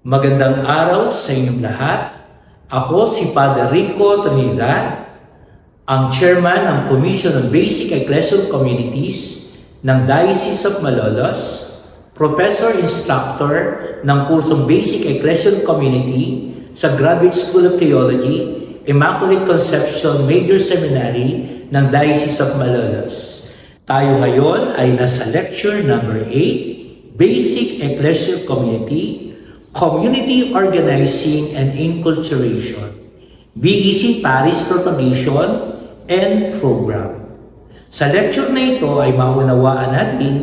Magandang araw sa inyong lahat. Ako si Padre Rico Trinidad, ang Chairman ng Commission on Basic Ecclesial Communities ng Diocese of Malolos, Professor Instructor ng kursong Basic Ecclesial Community sa Graduate School of Theology, Immaculate Conception Major Seminary ng Diocese of Malolos. Tayo ngayon ay nasa lecture number 8, Basic Ecclesial Community, Community Organizing and Enculturation, BEC Parish Propagation and Program. Sa lecture na ito ay maunawaan natin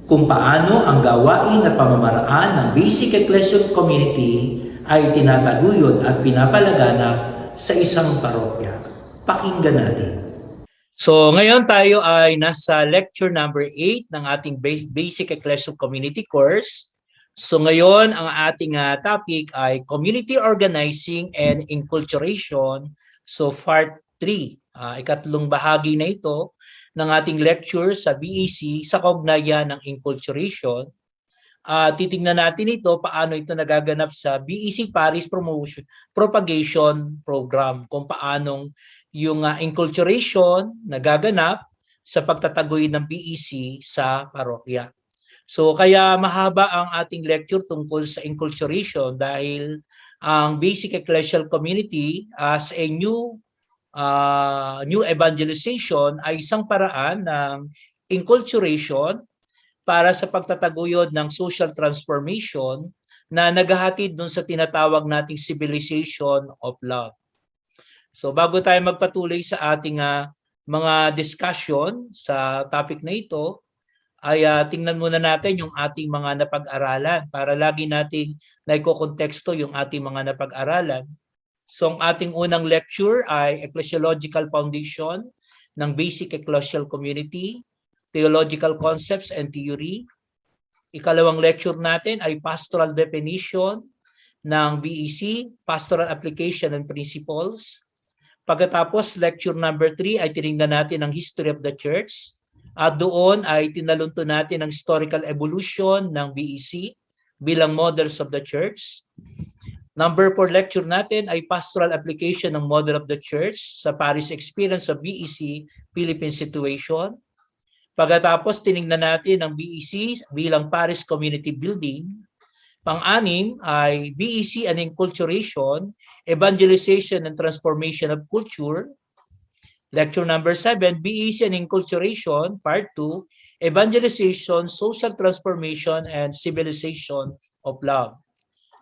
kung paano ang gawain at pamamaraan ng Basic Ecclesial Community ay tinataguyod at pinapalaganap sa isang parokya. Pakinggan natin. So ngayon tayo ay nasa lecture number 8 ng ating Basic Ecclesial Community course. So ngayon ang ating topic ay Community Organizing and Enculturation. So part 3, ikatlong bahagi na ito ng ating lecture sa BEC sa kaugnayan ng enculturation. Titingnan natin ito paano ito nagaganap sa BEC Parish Propagation Program, kung paanong yung enculturation nagaganap sa pagtataguyod ng BEC sa parokya. So kaya mahaba ang ating lecture tungkol sa enculturation dahil ang Basic Ecclesial Community as a new evangelization ay isang paraan ng enculturation para sa pagtataguyod ng social transformation na naghahatid dun sa tinatawag nating civilization of love. So bago tayo magpatuloy sa ating mga discussion sa topic na ito, ay tingnan muna natin yung ating mga napag-aralan para lagi nating naikokonteksto yung ating mga napag-aralan. So ang ating unang lecture ay Ecclesiological Foundation ng Basic Ecclesial Community, Theological Concepts and Theory. Ikalawang lecture natin ay Pastoral Definition ng BEC, Pastoral Application and Principles. Pagkatapos lecture number 3 ay tinignan natin ang History of the Church. At doon ay tinalunto natin ang historical evolution ng BEC bilang models of the church. Number 4 lecture natin ay pastoral application ng model of the church sa parish experience of BEC Philippine situation. Pagkatapos tinignan natin ang BEC bilang parish community building. Pang-anim ay BEC and Enculturation, Evangelization and Transformation of Culture. Lecture number 7, BEC and Enculturation, Part 2, Evangelization, Social Transformation, and Civilization of Love.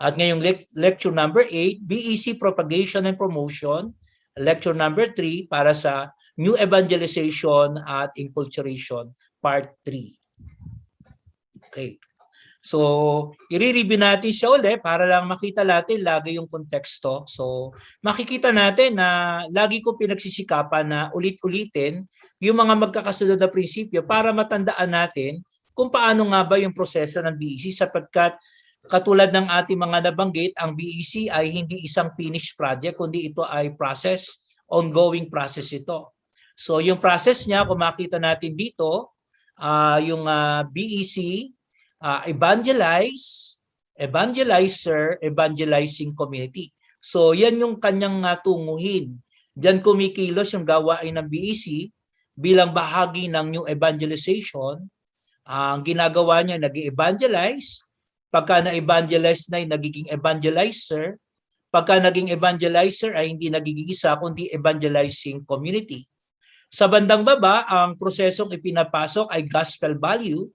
At ngayong lecture number 8, BEC Propagation and Promotion, lecture number 3 para sa New Evangelization at Enculturation, Part 3. Okay. So, i-review natin siya ulit para lang makita natin lagi yung konteksto. So, makikita natin na lagi ko pinagsisikapan na ulit-ulitin yung mga magkakasunod na prinsipyo para matandaan natin kung paano nga ba yung proseso ng BEC sapagkat katulad ng ating mga nabanggit, ang BEC ay hindi isang finished project kundi ito ay process, ongoing process ito. So, yung process niya, kung makita natin dito, yung BEC, evangelize, evangelizer, evangelizing community. So yan yung kanyang tunguhin. Diyan kumikilos yung gawain ng BEC bilang bahagi ng new evangelization. Ang ginagawa niya, nag-evangelize. Pagka na-evangelize na, nagiging evangelizer. Pagka naging evangelizer ay hindi nagiging isa kundi evangelizing community. Sa bandang baba, ang prosesong ipinapasok ay gospel value.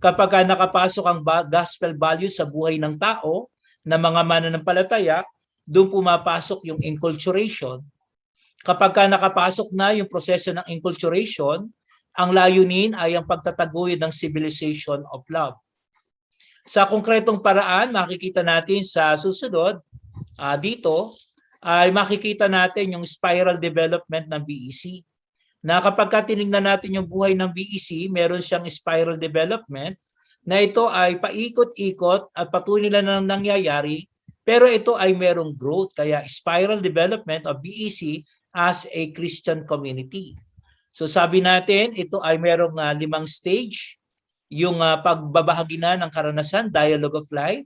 Kapag nakapasok ang gospel value sa buhay ng tao, na mga mananampalataya, doon pumapasok yung enculturation. Kapag nakapasok na yung proseso ng enculturation, ang layunin ay ang pagtataguyod ng civilization of love. Sa konkretong paraan, makikita natin sa susunod, dito, ay makikita natin yung spiral development ng BEC. Na kapag tinignan natin yung buhay ng BEC, meron siyang spiral development na ito ay paikot-ikot at patuloy na nangyayari, pero ito ay merong growth, kaya spiral development of BEC as a Christian community. So sabi natin, ito ay merong 5 stage, yung pagbabahagi na ng karanasan, dialogue of life,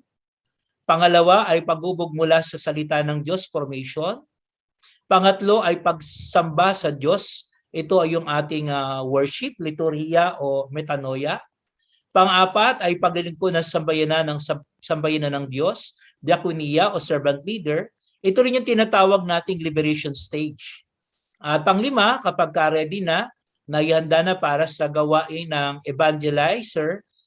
Pangalawa ay paghubog mula sa salita ng Diyos, formation. Pangatlo ay pagsamba sa Diyos. Ito ay yung ating worship, liturhiya o metanoia. Pang-apat ay paglilingkod ng sambayanan ng Diyos, diakonia o servant leader. Ito rin yung tinatawag nating liberation stage. At panglima, kapag ready na, naihanda na para sa gawain ng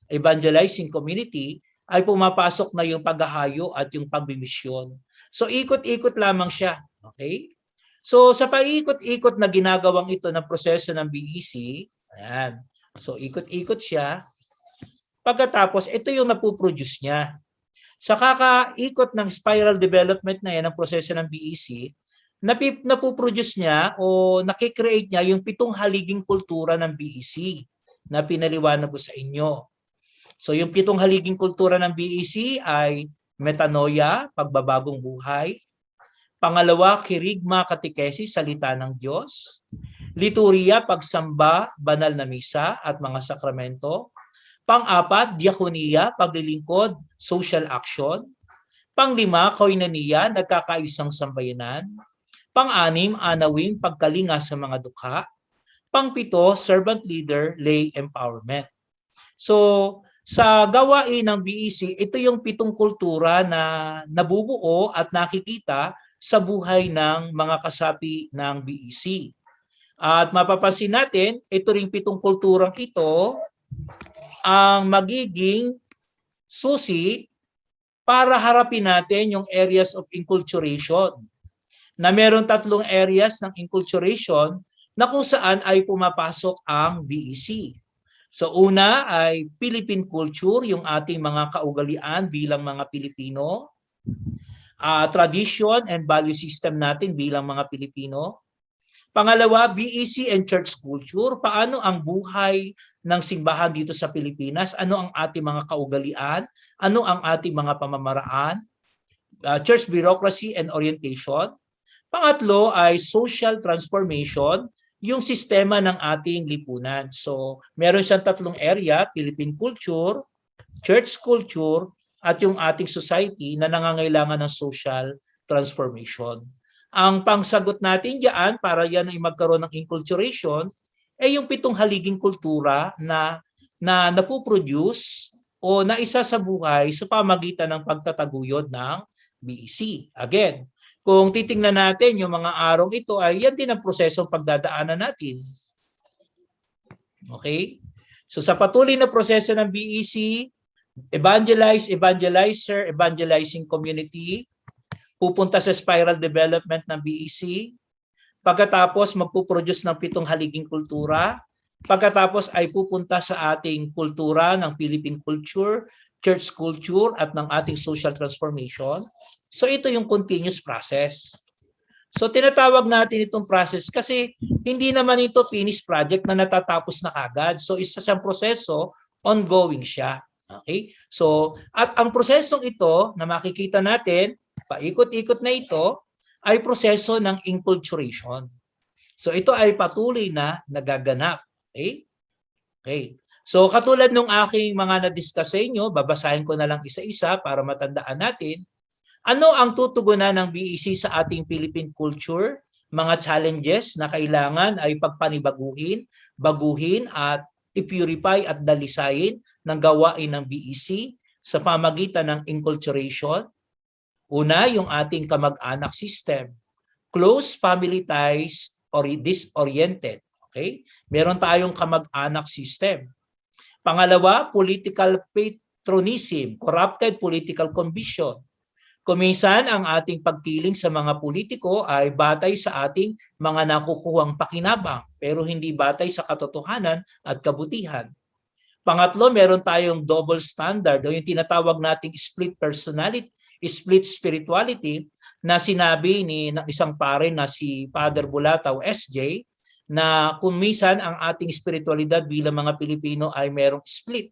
evangelizing community, ay pumapasok na yung paghahayo at yung pagbimisyon. So ikot-ikot lamang siya. Okay? So sa paikot-ikot na ginagawang ito ng proseso ng BEC, ayan. So ikot-ikot siya. Pagkatapos, ito yung napuproduce niya. Sa kakaikot ng spiral development na yan, ang proseso ng BEC, napuproduce niya o nakikreate niya yung 7 haliging kultura ng BEC na pinaliwanag ko sa inyo. So yung 7 haliging kultura ng BEC ay metanoia, pagbabagong buhay. Pangalawa, kirigma, katekesis, salita ng Diyos. Liturhiya, pagsamba, banal na misa at mga sakramento. Pang-apat, diakonia, paglilingkod, social action. Pang-5, koinonia, nagkakaisang sambayanan. Pang-6, anawim, pagkalinga sa mga dukha. Pang-7, servant leader, lay empowerment. So, sa gawain ng BEC, ito yung 7 kultura na nabubuo at nakikita sa buhay ng mga kasapi ng BEC. At mapapansin natin, ito ring 7 kulturang ito ang magiging susi para harapin natin yung areas of enculturation. Na meron 3 areas ng enculturation na kung saan ay pumapasok ang BEC. So una ay Philippine culture, yung ating mga kaugalian bilang mga Pilipino. Tradition and value system natin bilang mga Pilipino. Pangalawa, BEC and church culture. Paano ang buhay ng simbahan dito sa Pilipinas? Ano ang ating mga kaugalian? Ano ang ating mga pamamaraan? Church bureaucracy and orientation. Pangatlo ay social transformation, yung sistema ng ating lipunan. So, meron siyang 3 area, Philippine culture, church culture, at yung ating society na nangangailangan ng social transformation. Ang pangsagot natin diyan para yan ay magkaroon ng enculturation ay yung 7 haliging kultura na napuproduce o naisa sa buhay sa pamagitan ng pagtataguyod ng BEC. Again, kung titingnan natin yung mga arong ito ay yan din ang prosesong pagdadaanan natin. Okay? So sa patuloy na proseso ng BEC, evangelize, evangelizer, evangelizing community, pupunta sa spiral development ng BEC, pagkatapos magpuproduce ng 7 haliging kultura, pagkatapos ay pupunta sa ating kultura ng Philippine culture, church culture at ng ating social transformation. So ito yung continuous process. So tinatawag natin itong process kasi hindi naman ito finished project na natatapos na kagad. So isa siyang proseso, ongoing siya. Okay? So at ang prosesong ito na makikita natin, paikot-ikot na ito, ay proseso ng enculturation. So ito ay patuloy na nagaganap. Okay? Okay. So katulad nung aking mga na-discuss sa inyo, babasahin ko na lang isa-isa para matandaan natin. Ano ang tutugunan ng BEC sa ating Philippine culture? Mga challenges na kailangan ay pagpanibaguhin, baguhin at i-purify at dalisayin ng gawain ng BEC sa pamagitan ng enculturation. Una, yung ating kamag-anak system. Close family ties or disoriented. Okay? Meron tayong kamag-anak system. Pangalawa, political patronism, corrupted political conviction. Kuminsan ang ating pagkiling sa mga politiko ay batay sa ating mga nakukuhang pakinabang pero hindi batay sa katotohanan at kabutihan. Pangatlo, meron tayong double standard o yung tinatawag nating split personality, split spirituality na sinabi ng isang pare na si Father Bulataw SJ na kuminsan ang ating spiritualidad bilang mga Pilipino ay merong split.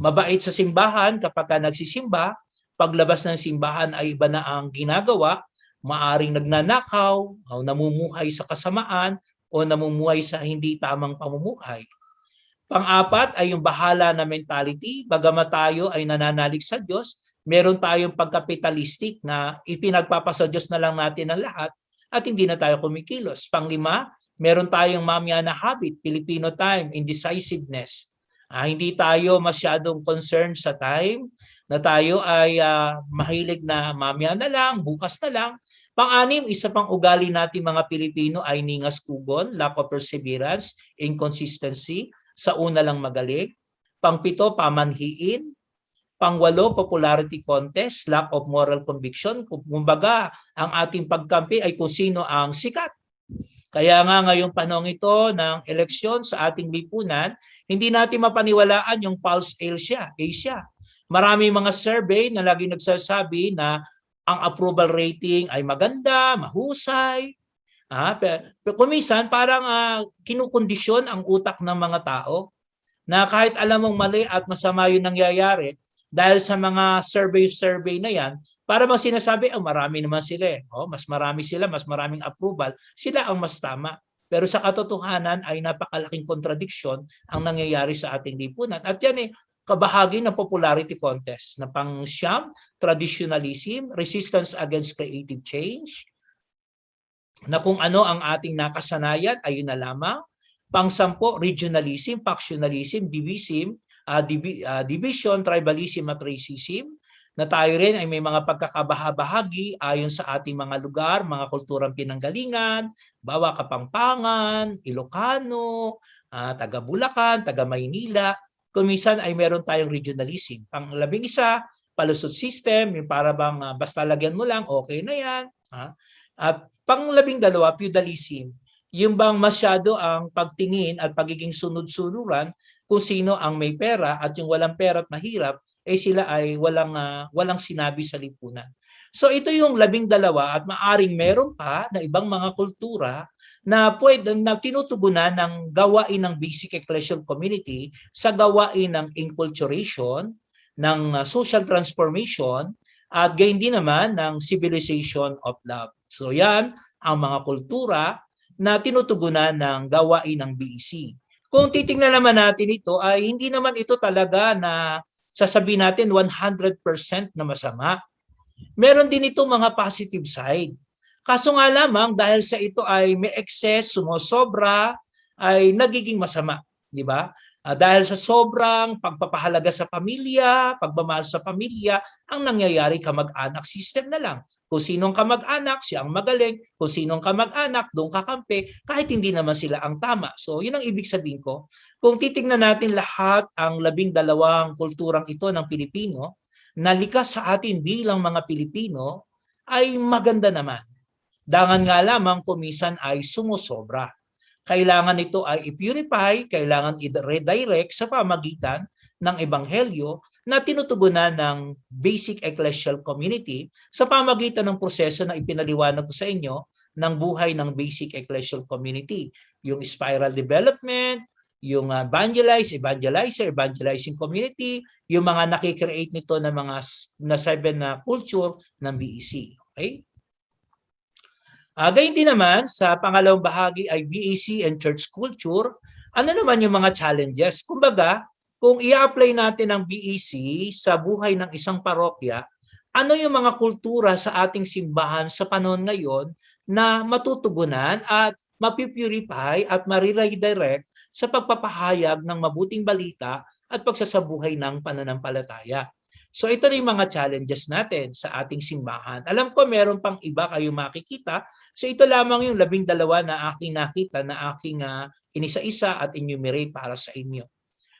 Mabait sa simbahan kapag nagsisimba, paglabas ng simbahan ay iba na ang ginagawa, maaring nagnanakaw, o namumuhay sa kasamaan, o namumuhay sa hindi tamang pamumuhay. Pang-apat ay yung bahala na mentality, bagamat tayo ay nananalig sa Diyos, Meron tayong pagkapitalistic na ipinagpapasa Diyos na lang natin ang lahat at hindi na tayo kumikilos. Panglima, meron tayong mamaya na habit, Filipino time, indecisiveness. Hindi tayo masyadong concerned sa time, na tayo ay mahilig na mamaya na lang, bukas na lang. Pang-anim, isa pang ugali natin mga Pilipino ay ningas kugon, lack of perseverance, inconsistency, sa una lang magaling. Pang-pito, pamanhiin. Pang-walo, popularity contest, lack of moral conviction. Kumbaga, ang ating pagkampi ay kung sino ang sikat. Kaya nga ngayong panahon ito ng eleksyon sa ating lipunan, hindi natin mapaniwalaan yung Pulse Asia. Maraming mga survey na lagi nagsasabi na ang approval rating ay maganda, mahusay. Pero kuminsan parang kinukondisyon ang utak ng mga tao na kahit alam mong mali at masama yung nangyayari, dahil sa mga survey na yan, para bang sinasabi, marami naman sila. Mas marami sila, mas maraming approval, sila ang mas tama. Pero sa katotohanan ay napakalaking kontradiksyon ang nangyayari sa ating lipunan. At yan kabahagi ng popularity contest na pang-siyam, traditionalism, resistance against creative change, na kung ano ang ating nakasanayan, ayun na lamang. Pang-sampo, regionalism, factionalism, division, tribalism at racism, na tayo rin ay may mga pagkakabahabahagi ayon sa ating mga lugar, mga kulturang pinanggalingan, bawa Kapampangan, Ilocano, taga Bulacan, taga Maynila. Kuminsan ay meron tayong regionalism. Pang-11, palusot system, yung para bang basta lagyan mo lang, okay na yan. At pang-12, feudalism, yung bang masyado ang pagtingin at pagiging sunod-sunuran kung sino ang may pera at yung walang pera at mahirap, sila ay walang sinabi sa lipunan. So ito yung 12 at maaring meron pa na ibang mga kultura na tinutugunan ng gawain ng basic ecclesial community sa gawain ng enculturation, ng social transformation, at gayon din naman ng civilization of love. So yan ang mga kultura na tinutugunan ng gawain ng BEC. Kung titingnan naman natin ito, ay hindi naman ito talaga na sasabihin natin 100% na masama. Meron din ito mga positive side. Kaso nga lamang dahil sa ito ay may excess, sumosobra, ay nagiging masama, di ba? Dahil sa sobrang pagpapahalaga sa pamilya, pagmamahal sa pamilya, ang nangyayari kamag-anak system na lang. Kung sinong kamag-anak, siya ang magaling. Kung sinong kamag-anak, doon kakampi, kahit hindi naman sila ang tama. So yun ang ibig sabihin ko. Kung titingnan natin lahat ang 12 kulturang ito ng Pilipino, na likas sa atin bilang mga Pilipino, ay maganda naman. Dangan nga lamang kumisan ay sumusobra. Kailangan ito ay i-purify, kailangan i-redirect sa pamagitan ng ebanghelyo na tinutugunan ng basic ecclesial community sa pamagitan ng proseso na ipinaliwanag ko sa inyo ng buhay ng basic ecclesial community. Yung spiral development, yung evangelizing community, yung mga nakikreate nito ng mga seven na culture ng BEC. Okay? Gayun din naman, sa pangalawang bahagi ay BEC and church culture. Ano naman yung mga challenges? Kumbaga, kung i-apply natin ang BEC sa buhay ng isang parokya, ano yung mga kultura sa ating simbahan sa panahon ngayon na matutugunan at mapipurify at mariredirect sa pagpapahayag ng mabuting balita at pagsasabuhay ng pananampalataya? So ito na yung mga challenges natin sa ating simbahan. Alam ko meron pang iba kayong makikita. So ito lamang yung 12 na aking nakita na aking inisa-isa at enumerate para sa inyo.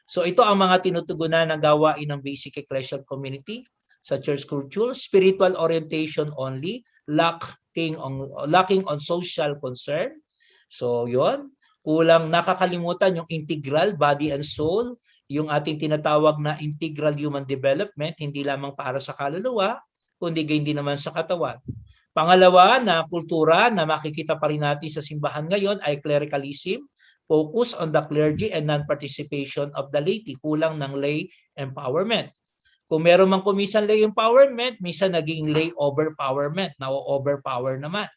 So ito ang mga tinutugunan ng gawain ng basic ecclesial community sa church culture: spiritual orientation only, lacking on social concern. So yon, kulang, nakakalimutan yung integral body and soul, yung ating tinatawag na integral human development, hindi lamang para sa kaluluwa, kundi gayon din naman sa katawan. Pangalawa na kultura na makikita pa rin natin sa simbahan ngayon ay clericalism, focus on the clergy and non-participation of the laity, kulang ng lay empowerment. Kung meron mang kumisan lay empowerment, minsan naging lay overpowerment, na-overpower naman.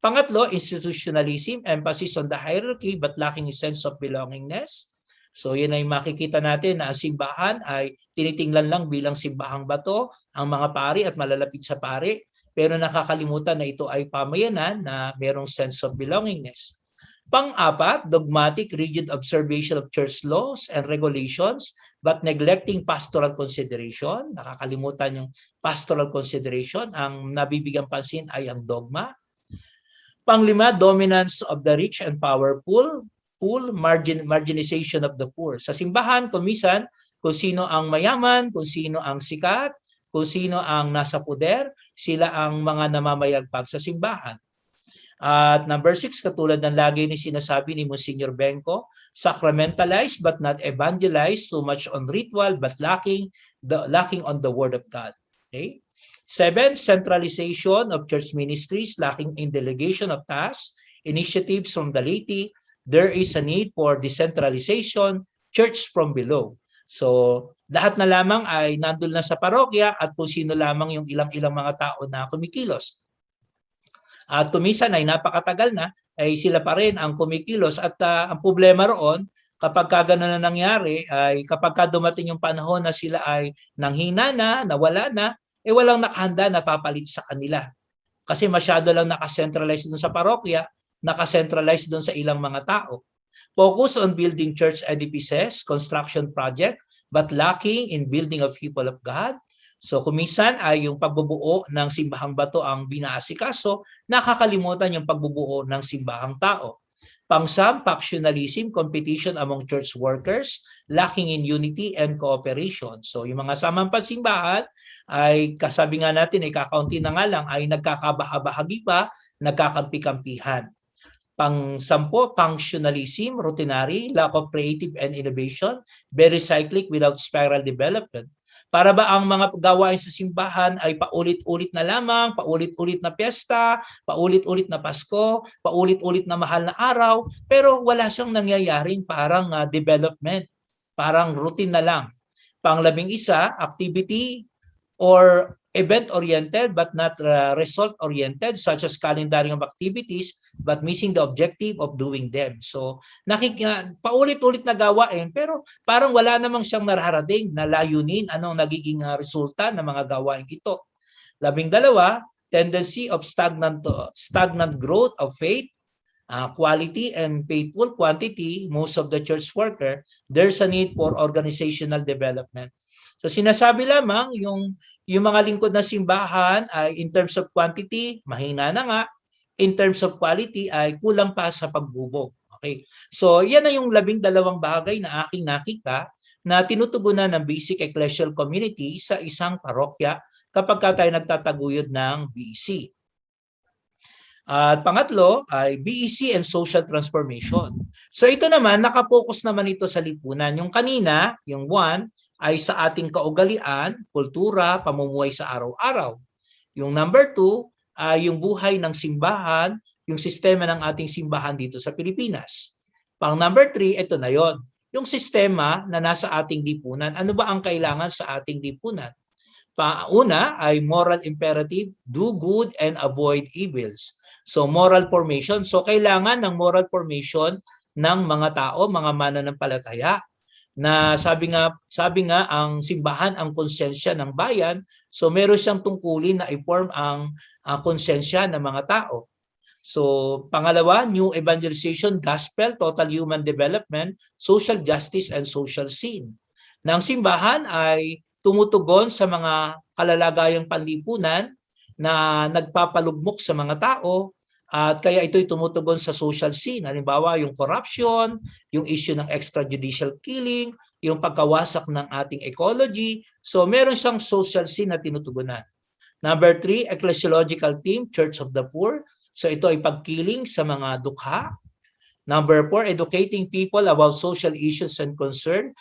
Pangatlo, institutionalism, emphasis on the hierarchy but lacking a sense of belongingness. So yan ay makikita natin na ang simbahan ay tinitingnan lang bilang simbahang bato, ang mga pari at malalapit sa pari, pero nakakalimutan na ito ay pamayanan na merong sense of belongingness. Pang-apat, dogmatic, rigid observation of church laws and regulations but neglecting pastoral consideration. Nakakalimutan yung pastoral consideration. Ang nabibigyan pansin ay ang dogma. Panglima, dominance of the rich and powerful, marginalization of the poor. Sa simbahan, kumisan, kung sino ang mayaman, kung sino ang sikat, kung sino ang nasa poder, sila ang mga namamayagpag sa simbahan. At number 6, katulad ng lagi ni sinasabi ni Monsignor Benco, sacramentalized but not evangelized, so much on ritual but lacking on the Word of God. Okay? 7, centralization of church ministries, lacking in delegation of tasks, initiatives from the laity. There is a need for decentralization, church from below. So, lahat na lamang ay nandun na sa parokya at kung sino lamang yung ilang-ilang mga tao na kumikilos. At tumisan ay napakatagal na, ay sila pa rin ang kumikilos. At ang problema roon, kapag gano'n na nangyari, ay kapag dumating yung panahon na sila ay nanghina na, nawala na, walang nakahanda na papalit sa kanila. Kasi masyado lang nakacentralize doon sa parokya, nakacentralize doon sa ilang mga tao. Focus on building church edifices, construction project, but lacking in building of people of God. So kumisan ay yung pagbubuo ng simbahang bato ang binaasikaso, nakakalimutan yung pagbubuo ng simbahang tao. Pang-sam, factionalism, competition among church workers, lacking in unity and cooperation. So yung mga samang pasimbahan ay kasabi nga natin ay kakaunti na nga lang ay nagkakabahabahagi pa, nagkakampi-kampihan. Pang-sampo, functionalism, routinary, lack of creative and innovation, very cyclic without spiral development. Para ba ang mga gawain sa simbahan ay paulit-ulit na lamang, paulit-ulit na piyesta, paulit-ulit na Pasko, paulit-ulit na mahal na araw, pero wala siyang nangyayaring parang development, parang routine na lang. Pang-11, activity or event-oriented but not result-oriented, such as calendaring of activities but missing the objective of doing them. So paulit-ulit na gawain pero parang wala namang siyang nararating na layunin, anong nagiging resulta ng mga gawain ito. 12, tendency of stagnant growth of faith, quality and faithful quantity. Most of the church worker, there's a need for organizational development. So sinasabi lamang yung mga lingkod na simbahan ay in terms of quantity, mahina na nga. In terms of quality ay kulang pa sa pagbubog. Okay. So yan na yung 12 bagay na aking nakita na tinutugunan ng basic ecclesial community sa isang parokya kapag tayo nagtataguyod ng BEC. At pangatlo ay BEC and social transformation. So ito naman, nakapokus naman ito sa lipunan. Yung kanina, yung 1, ay sa ating kaugalian, kultura, pamumuhay sa araw-araw. Yung number 2 ay yung buhay ng simbahan, yung sistema ng ating simbahan dito sa Pilipinas. Pang number 3, ito na yon. Yung sistema na nasa ating lipunan, ano ba ang kailangan sa ating lipunan? Una ay moral imperative, do good and avoid evils. So moral formation, so kailangan ng moral formation ng mga tao, mga mananampalataya. Na sabi nga ang simbahan ang konsensya ng bayan, so meron siyang tungkulin na i-form ang konsensya ng mga tao. So pangalawa, new evangelization, gospel, total human development, social justice and social sin. Ng simbahan ay tumutugon sa mga kalalagayang panlipunan na nagpapalugmok sa mga tao. At kaya ito'y tumutugon sa social scene. Halimbawa, yung corruption, yung issue ng extrajudicial killing, yung pagkawasak ng ating ecology. So meron siyang social scene na tinutugunan. Number 3, ecclesiological team, Church of the Poor. So ito ay pagkiling sa mga dukha. Number 4, educating people about social issues and concern,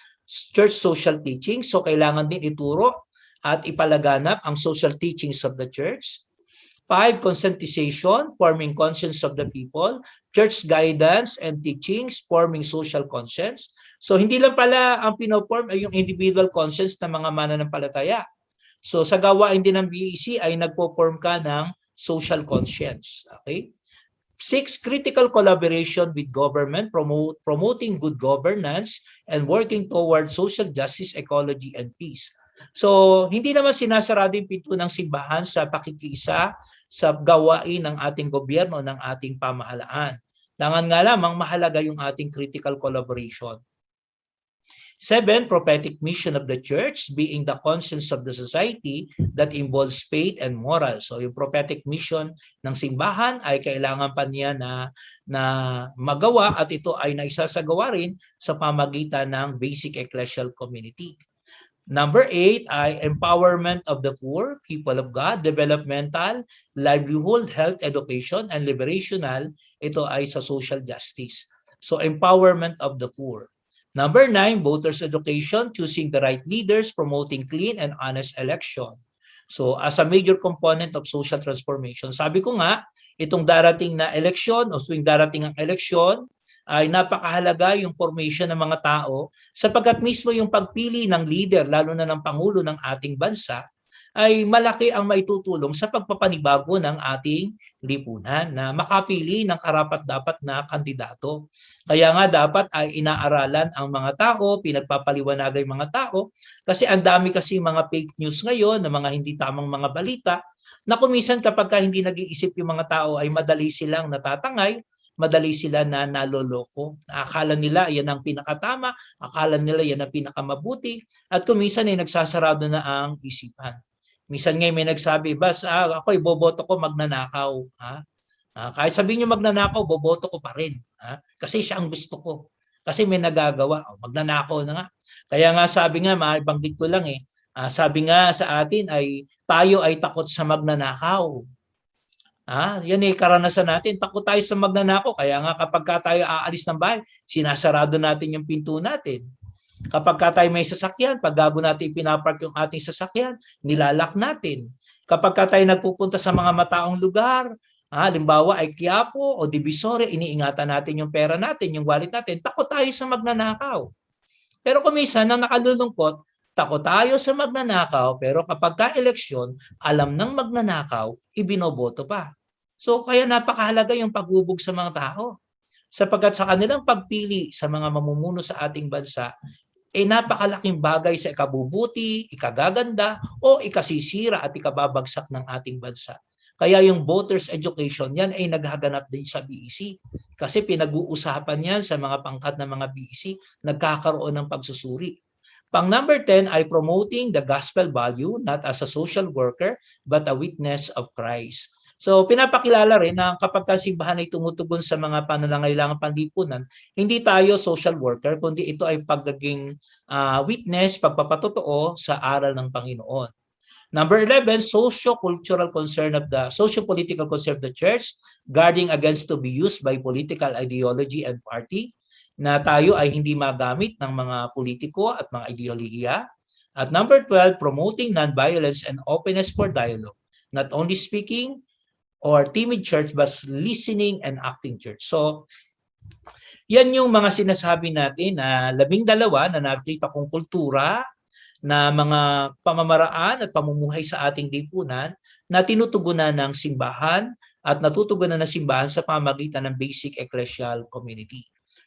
church social teaching. So kailangan din ituro at ipalaganap ang social teachings of the church. 5, conscientization, forming conscience of the people. Church guidance and teachings, forming social conscience. So hindi lang pala ang pinoform ay yung individual conscience ng mga mananampalataya. So sa gawain din ng BEC ay nagpo-form ka ng social conscience. Okay? 6, critical collaboration with government, promoting good governance and working toward social justice, ecology, and peace. So, hindi naman sinasarado yung pinto ng simbahan sa pakikiisa sa gawain ng ating gobyerno, ng ating pamahalaan. Dangan nga lamang mahalaga yung ating critical collaboration. 7, prophetic mission of the church, being the conscience of the society that involves faith and moral. So yung prophetic mission ng simbahan ay kailangan pa niya na magawa at ito ay naisasagawa rin sa pamagitan ng basic ecclesial community. Number 8 ay empowerment of the poor, people of God, developmental, livelihood, health, education, and liberational. Ito ay sa social justice. So empowerment of the poor. Number 9, voters' education, choosing the right leaders, promoting clean and honest election. So as a major component of social transformation, sabi ko nga, itong darating na eleksyon o tuwing darating ang eleksyon, ay napakahalaga yung formation ng mga tao sapagkat mismo yung pagpili ng leader, lalo na ng Pangulo ng ating bansa, ay malaki ang maitutulong sa pagpapanibago ng ating lipunan na makapili ng karapat-dapat na kandidato. Kaya nga dapat ay inaaralan ang mga tao, pinagpapaliwanagan yung mga tao kasi ang dami kasi mga fake news ngayon, na mga hindi tamang mga balita na kuminsan kapag hindi nag-iisip yung mga tao ay madali silang natatangay, madali sila na naloloko. Akala nila yan ang pinakatama, akala nila yan ang pinakamabuti at kuminsan ay nagsasarado na ang isipan. Minsan ngayon may nagsabi, bas, ako boboto ko magnanakaw. Kahit sabihin nyo magnanakaw, boboto ko pa rin. Kasi siya ang gusto ko. Kasi may nagagawa. Magnanakaw na nga. Kaya nga sabi nga, maibanggit ko lang sabi nga sa atin ay tayo ay takot sa magnanakaw. Yan karanasan natin. Takot tayo sa magnanakaw. Kaya nga kapag tayo aalis ng bahay, sinasarado natin yung pinto natin. Kapag tayo may sasakyan, pag gago natin pinapark yung ating sasakyan, nilalak natin. Kapag tayo nagpupunta sa mga mataong lugar, halimbawa ay Quiapo o Divisoria, iniingatan natin yung pera natin, yung wallet natin, takot tayo sa magnanakaw. Pero kuminsan, ang nakalulungkot, takot tayo sa magnanakaw, pero kapag ka-eleksyon, alam ng magnanakaw, ibinoboto pa. So kaya napakahalaga yung paghubog sa mga tao. Sapagkat sa kanilang pagpili sa mga mamumuno sa ating bansa, napakalaking bagay sa ikabubuti, ikagaganda, o ikasisira at ikababagsak ng ating bansa. Kaya yung voters education, yan ay naghaganap din sa BEC. Kasi pinag-uusapan yan sa mga pangkat ng mga BEC, nagkakaroon ng pagsusuri. Pang number 10 ay promoting the gospel value, not as a social worker, but a witness of Christ. So pinapakilala rin na kapag simbahan ay tumutugon sa mga panangailangan panlipunan, hindi tayo social worker, kundi ito ay pagiging witness, pagpapatotoo sa aral ng Panginoon. Number 11, socio-cultural concern of the socio-political concern of the church, guarding against to be used by political ideology and party, na tayo ay hindi magamit ng mga politiko at mga ideolohiya. At number 12, promoting non-violence and openness for dialogue, not only speaking or timid church, but listening and acting church. So, yan yung mga sinasabi natin na 12 na nakita kong kultura na mga pamamaraan at pamumuhay sa ating lipunan na tinutugunan ng simbahan at natutugunan ng simbahan sa pamagitan ng basic ecclesial community.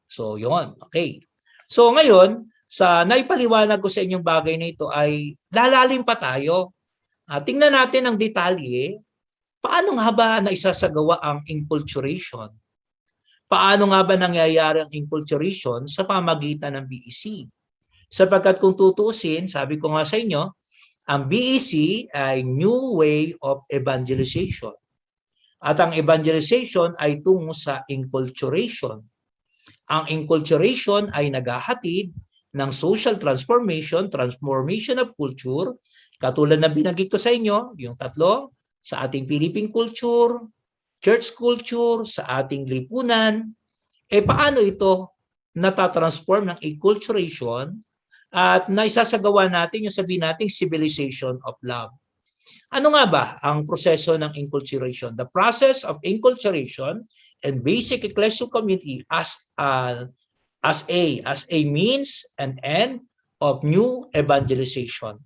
So, yon. Okay. So, ngayon, sa naipaliwanag ko sa inyong bagay na ito ay lalalim pa tayo. Tingnan natin ang detalye. Paano nga ba naisasagawa ang enculturation? Paano nga ba nangyayari ang enculturation sa pamagitan ng BEC? Sapagkat kung tutuusin, sabi ko nga sa inyo, ang BEC ay new way of evangelization. At ang evangelization ay tungo sa enculturation. Ang enculturation ay naghahatid ng social transformation, transformation of culture, katulad na binanggit ko sa inyo, yung tatlo, sa ating Philippine culture, church culture, sa ating lipunan. Paano ito natatransform ng enculturation at naisasagawa natin yung sabihin natin civilization of love. Ano nga ba ang proseso ng enculturation? The process of enculturation and basic ecclesial community as a means and end of new evangelization.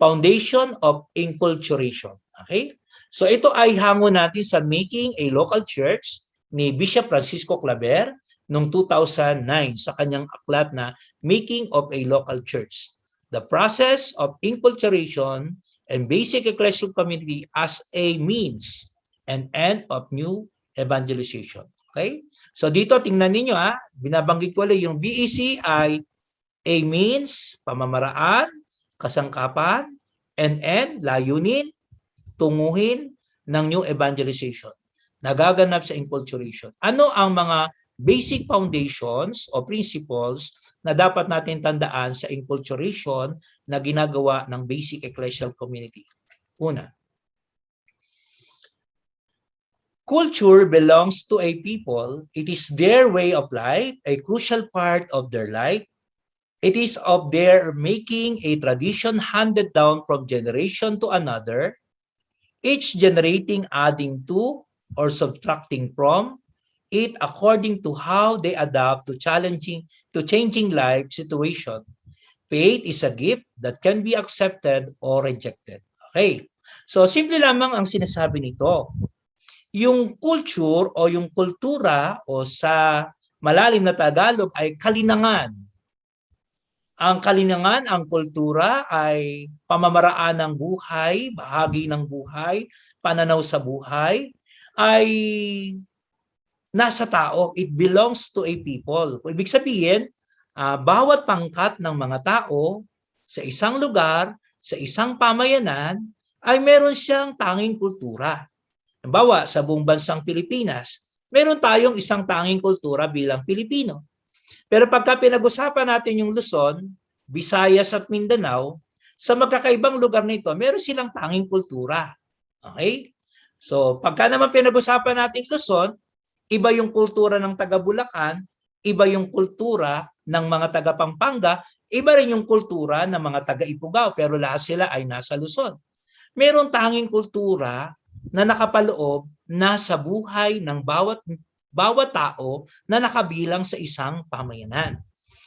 Foundation of enculturation. Okay? So ito ay hango natin sa making a local church ni Bishop Francisco Claver noong 2009 sa kanyang aklat na Making of a Local Church. The process of inculturation and basic ecclesial community as a means and end of new evangelization. Okay? So dito tingnan ninyo binabanggit ko ulit yung BEC ay a means, pamamaraan, kasangkapan, and end, layunin, tunguhin ng new evangelization. Nagaganap sa inculturation. Ano ang mga basic foundations o principles na dapat natin tandaan sa inculturation na ginagawa ng basic ecclesial community? Una, culture belongs to a people. It is their way of life, a crucial part of their life. It is of their making a tradition handed down from generation to another, each generating adding to or subtracting from it according to how they adapt to changing life situation. Faith is a gift that can be accepted or rejected. Okay. So simple lamang ang sinasabi nito. Yung culture o yung kultura o sa malalim na Tagalog ay kalinangan. Ang kalinangan, ang kultura ay pamamaraan ng buhay, bahagi ng buhay, pananaw sa buhay, ay nasa tao. It belongs to a people. Ibig sabihin, bawat pangkat ng mga tao sa isang lugar, sa isang pamayanan, ay meron siyang tanging kultura. Halimbawa, sa buong bansang Pilipinas, meron tayong isang tanging kultura bilang Pilipino. Pero pagka pinag-usapan natin yung Luzon, Visayas at Mindanao, sa magkakaibang lugar na ito, meron silang tanging kultura. Okay? So, pagka naman pinag-usapan natin Luzon, iba yung kultura ng taga Bulacan, iba yung kultura ng mga taga Pampanga, iba rin yung kultura ng mga taga Ifugao, pero lahat sila ay nasa Luzon. Meron tanging kultura na nakapaloob na sa buhay ng bawat tao na nakabilang sa isang pamayanan.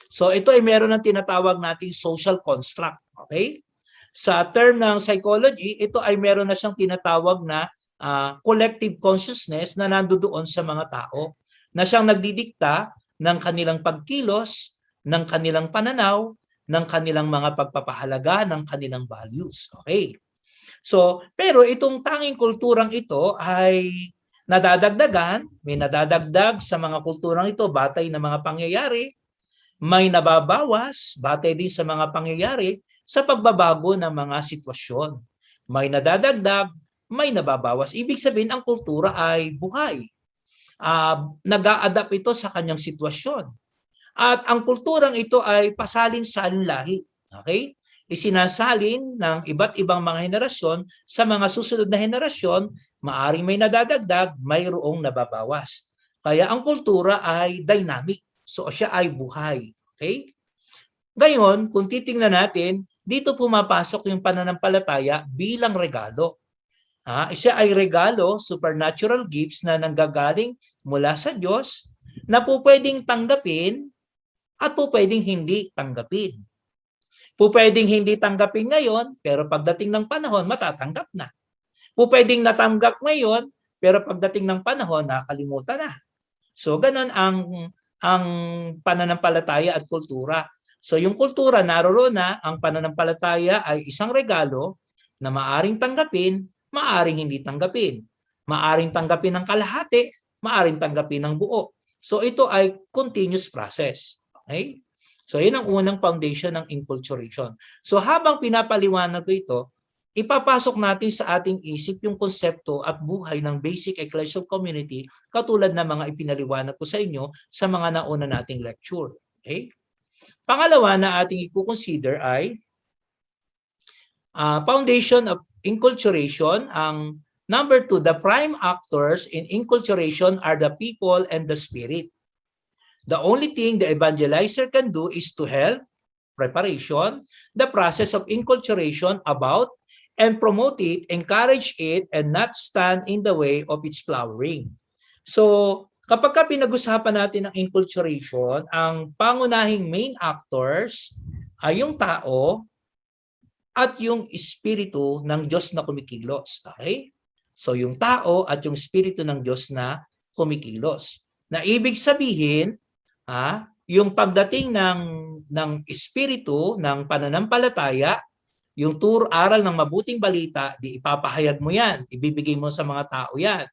So ito ay meron ng tinatawag nating social construct. Okay? Sa term ng psychology, ito ay meron na siyang tinatawag na collective consciousness na nandoon sa mga tao na siyang nagdidikta ng kanilang pagkilos, ng kanilang pananaw, ng kanilang mga pagpapahalaga, ng kanilang values. Okay. So, pero itong tanging kulturang ito ay nadadagdagan, may nadadagdag sa mga kulturang ito batay ng mga pangyayari, may nababawas batay din sa mga pangyayari sa pagbabago ng mga sitwasyon. May nadadagdag, may nababawas. Ibig sabihin, ang kultura ay buhay. Nag-a-adapt ito sa kanyang sitwasyon. At ang kulturang ito ay pasalin-salin lahi. Okay? Isinasalin ng iba't ibang mga henerasyon sa mga susunod na henerasyon, maaring may nadadagdag, mayroong nababawas. Kaya ang kultura ay dynamic. So siya ay buhay. Okay? Ngayon, kung titingnan natin, dito pumapasok yung pananampalataya bilang regalo. Siya ay regalo, supernatural gifts na nanggagaling mula sa Diyos na po pwedeng tanggapin at po pwedeng hindi tanggapin. Po pwedeng hindi tanggapin ngayon, pero pagdating ng panahon, matatanggap na. Po pwedeng natanggap ngayon, pero pagdating ng panahon, nakalimutan na. So, ganun ang pananampalataya at kultura. So, yung kultura, naroon na, ang pananampalataya ay isang regalo na maaring tanggapin, maaring hindi tanggapin. Maaring tanggapin ng kalahati, maaring tanggapin ng buo. So, ito ay continuous process. Okay? So, yun ang unang foundation ng inculturation. So, habang pinapaliwanag ko ito, ipapasok natin sa ating isip yung konsepto at buhay ng basic ecclesial community katulad ng mga ipinaliwanag ko sa inyo sa mga nauna nating lecture. Okay? Pangalawa na ating i-consider ay foundation of inculturation. Ang number 2, the prime actors in inculturation are the people and the spirit. The only thing the evangelizer can do is to help preparation, the process of inculturation about and promote it, encourage it, and not stand in the way of its flowering. So, kapag pinag-usapan natin ang inculturation, ang pangunahing main actors ay yung tao at yung espiritu ng Diyos na kumikilos. Okay? So, yung tao at yung espiritu ng Diyos na kumikilos. Na ibig sabihin, yung pagdating ng espiritu, ng pananampalataya, yung aral ng mabuting balita, di ipapahayag mo yan, ibibigay mo sa mga tao yan.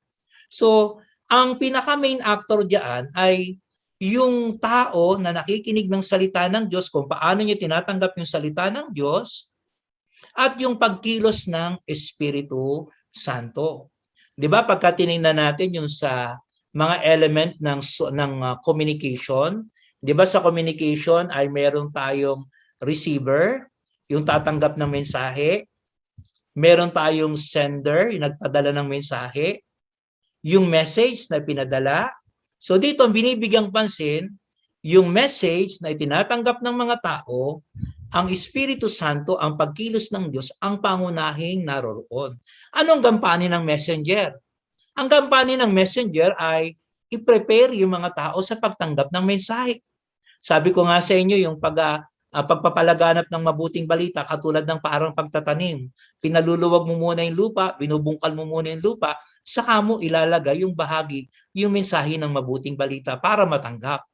So, ang pinaka-main actor diyan ay yung tao na nakikinig ng salita ng Diyos, kung paano niya tinatanggap yung salita ng Diyos, at yung pagkilos ng Espiritu Santo. 'Di ba pagka tiningnan natin yung sa mga element ng communication, 'di ba sa communication ay meron tayong receiver, yung tatanggap ng mensahe, meron tayong sender, yung nagpadala ng mensahe, yung message na pinadala. So dito binibigyang pansin yung message na itinatanggap ng mga tao, ang Espiritu Santo, ang pagkilos ng Diyos, ang pangunahing naroroon. Anong gampanin ng messenger? Ang gampanin ng messenger ay i-prepare yung mga tao sa pagtanggap ng mensahe. Sabi ko nga sa inyo, yung pagpapalaganap ng mabuting balita, katulad ng parang pagtatanim. Pinaluluwag mo muna yung lupa, binubungkal mo muna yung lupa, saka mo ilalagay yung bahagi, yung mensahe ng mabuting balita para matanggap.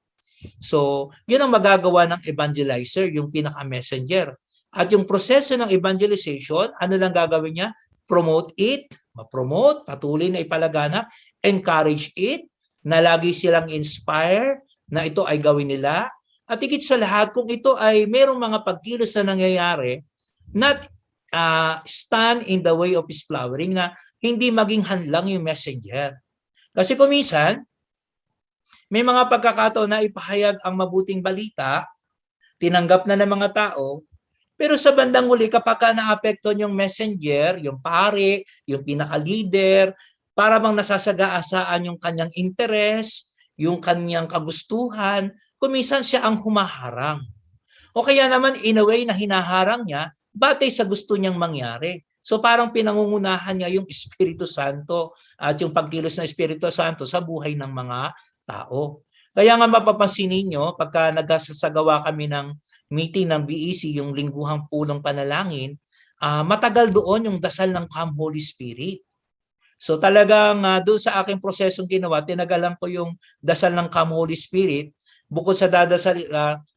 So, yun ang magagawa ng evangelizer, yung pinaka-messenger. At yung proseso ng evangelization, ano lang gagawin niya? Promote it, ma-promote, patuloy na ipalaganap, encourage it, na lagi silang inspire, na ito ay gawin nila. At higit sa lahat, kung ito ay merong mga pagkilos na nangyayari, not stand in the way of his flowering, na hindi maging hadlang yung messenger. Kasi kung minsan, may mga pagkakataon na ipahayag ang mabuting balita, tinanggap na ng mga tao, pero sa bandang huli, kapag naapektuhan yung messenger, yung pare, yung pinaka-leader, para bang nasasagasaan yung kanyang interes, yung kanyang kagustuhan, kuminsan siya ang humaharang. O kaya naman, in a way na hinaharang niya, batay sa gusto niyang mangyari. So parang pinangungunahan niya yung Espiritu Santo at yung pagkilos ng Espiritu Santo sa buhay ng mga tao. Kaya nga mapapansin ninyo, pagka nagsasagawa kami ng meeting ng BEC, yung lingguhang pulong panalangin, matagal doon yung dasal ng Come Holy Spirit. So talagang doon sa aking prosesong ginawa, tinagalan ko yung dasal ng Come Holy Spirit. Bukod sa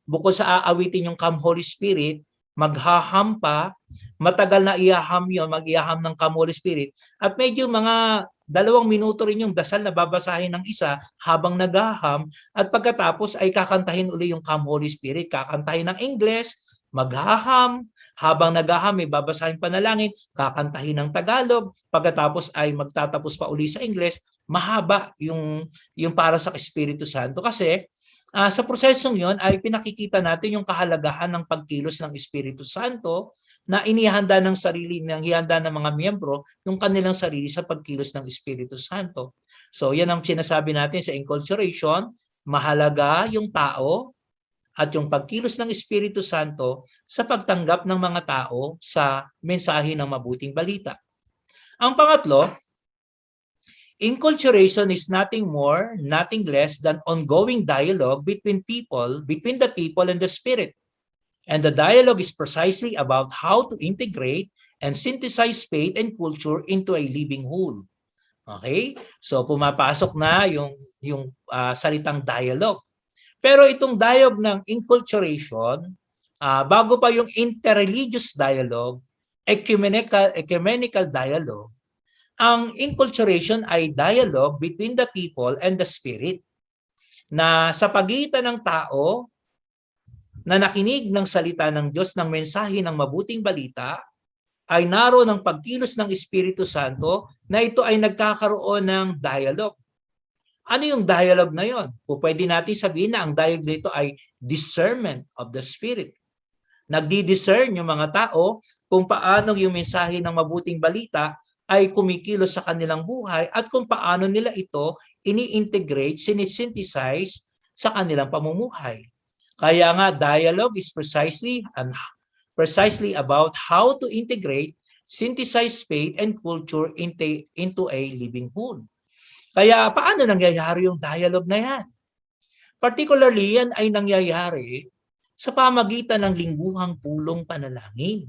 bukod sa aawitin yung Come Holy Spirit, maghaham pa, matagal na iaham yun, mag-iaham ng Come Holy Spirit. At medyo mga 2 minuto rin yung dasal na babasahin ng isa habang naghaham, at pagkatapos ay kakantahin uli yung Come Holy Spirit. Kakantahin ng English, maghaham, habang naghaham, may babasahin panalangin, kakantahin ng Tagalog, pagkatapos ay magtatapos pa uli sa English. Mahaba yung para sa Espiritu Santo. Kasi sa prosesong yon ay pinakikita natin yung kahalagahan ng pagkilos ng Espiritu Santo na inihanda ng mga miyembro yung kanilang sarili sa pagkilos ng Espiritu Santo. So yan ang sinasabi natin sa enculturation, mahalaga yung tao at yung pagkilos ng Espiritu Santo sa pagtanggap ng mga tao sa mensahe ng mabuting balita. Ang pangatlo, enculturation is nothing more, nothing less than ongoing dialogue between the people and the Spirit. And the dialogue is precisely about how to integrate and synthesize faith and culture into a living whole. Okay? So pumapasok na yung salitang dialogue. Pero itong dialogue ng enculturation, bago pa yung interreligious dialogue, ecumenical dialogue, ang enculturation ay dialogue between the people and the Spirit, na sa pagitan ng tao na nakinig ng salita ng Diyos, ng mensahe ng mabuting balita, ay naroon ang pagkilos ng Espiritu Santo na ito ay nagkakaroon ng dialogue. Ano yung dialogue na yon? Pwede natin sabihin na ang dialogue nito ay discernment of the Spirit. Nagdi-discern yung mga tao kung paano yung mensahe ng mabuting balita ay kumikilos sa kanilang buhay at kung paano nila ito ini-integrate, sinisynthesize sa kanilang pamumuhay. Kaya nga, dialogue is precisely about how to integrate, synthesize faith and culture into a living whole. Kaya paano nangyayari yung dialogue na yan? Particularly, yan ay nangyayari sa pamagitan ng lingguhang pulong panalangin.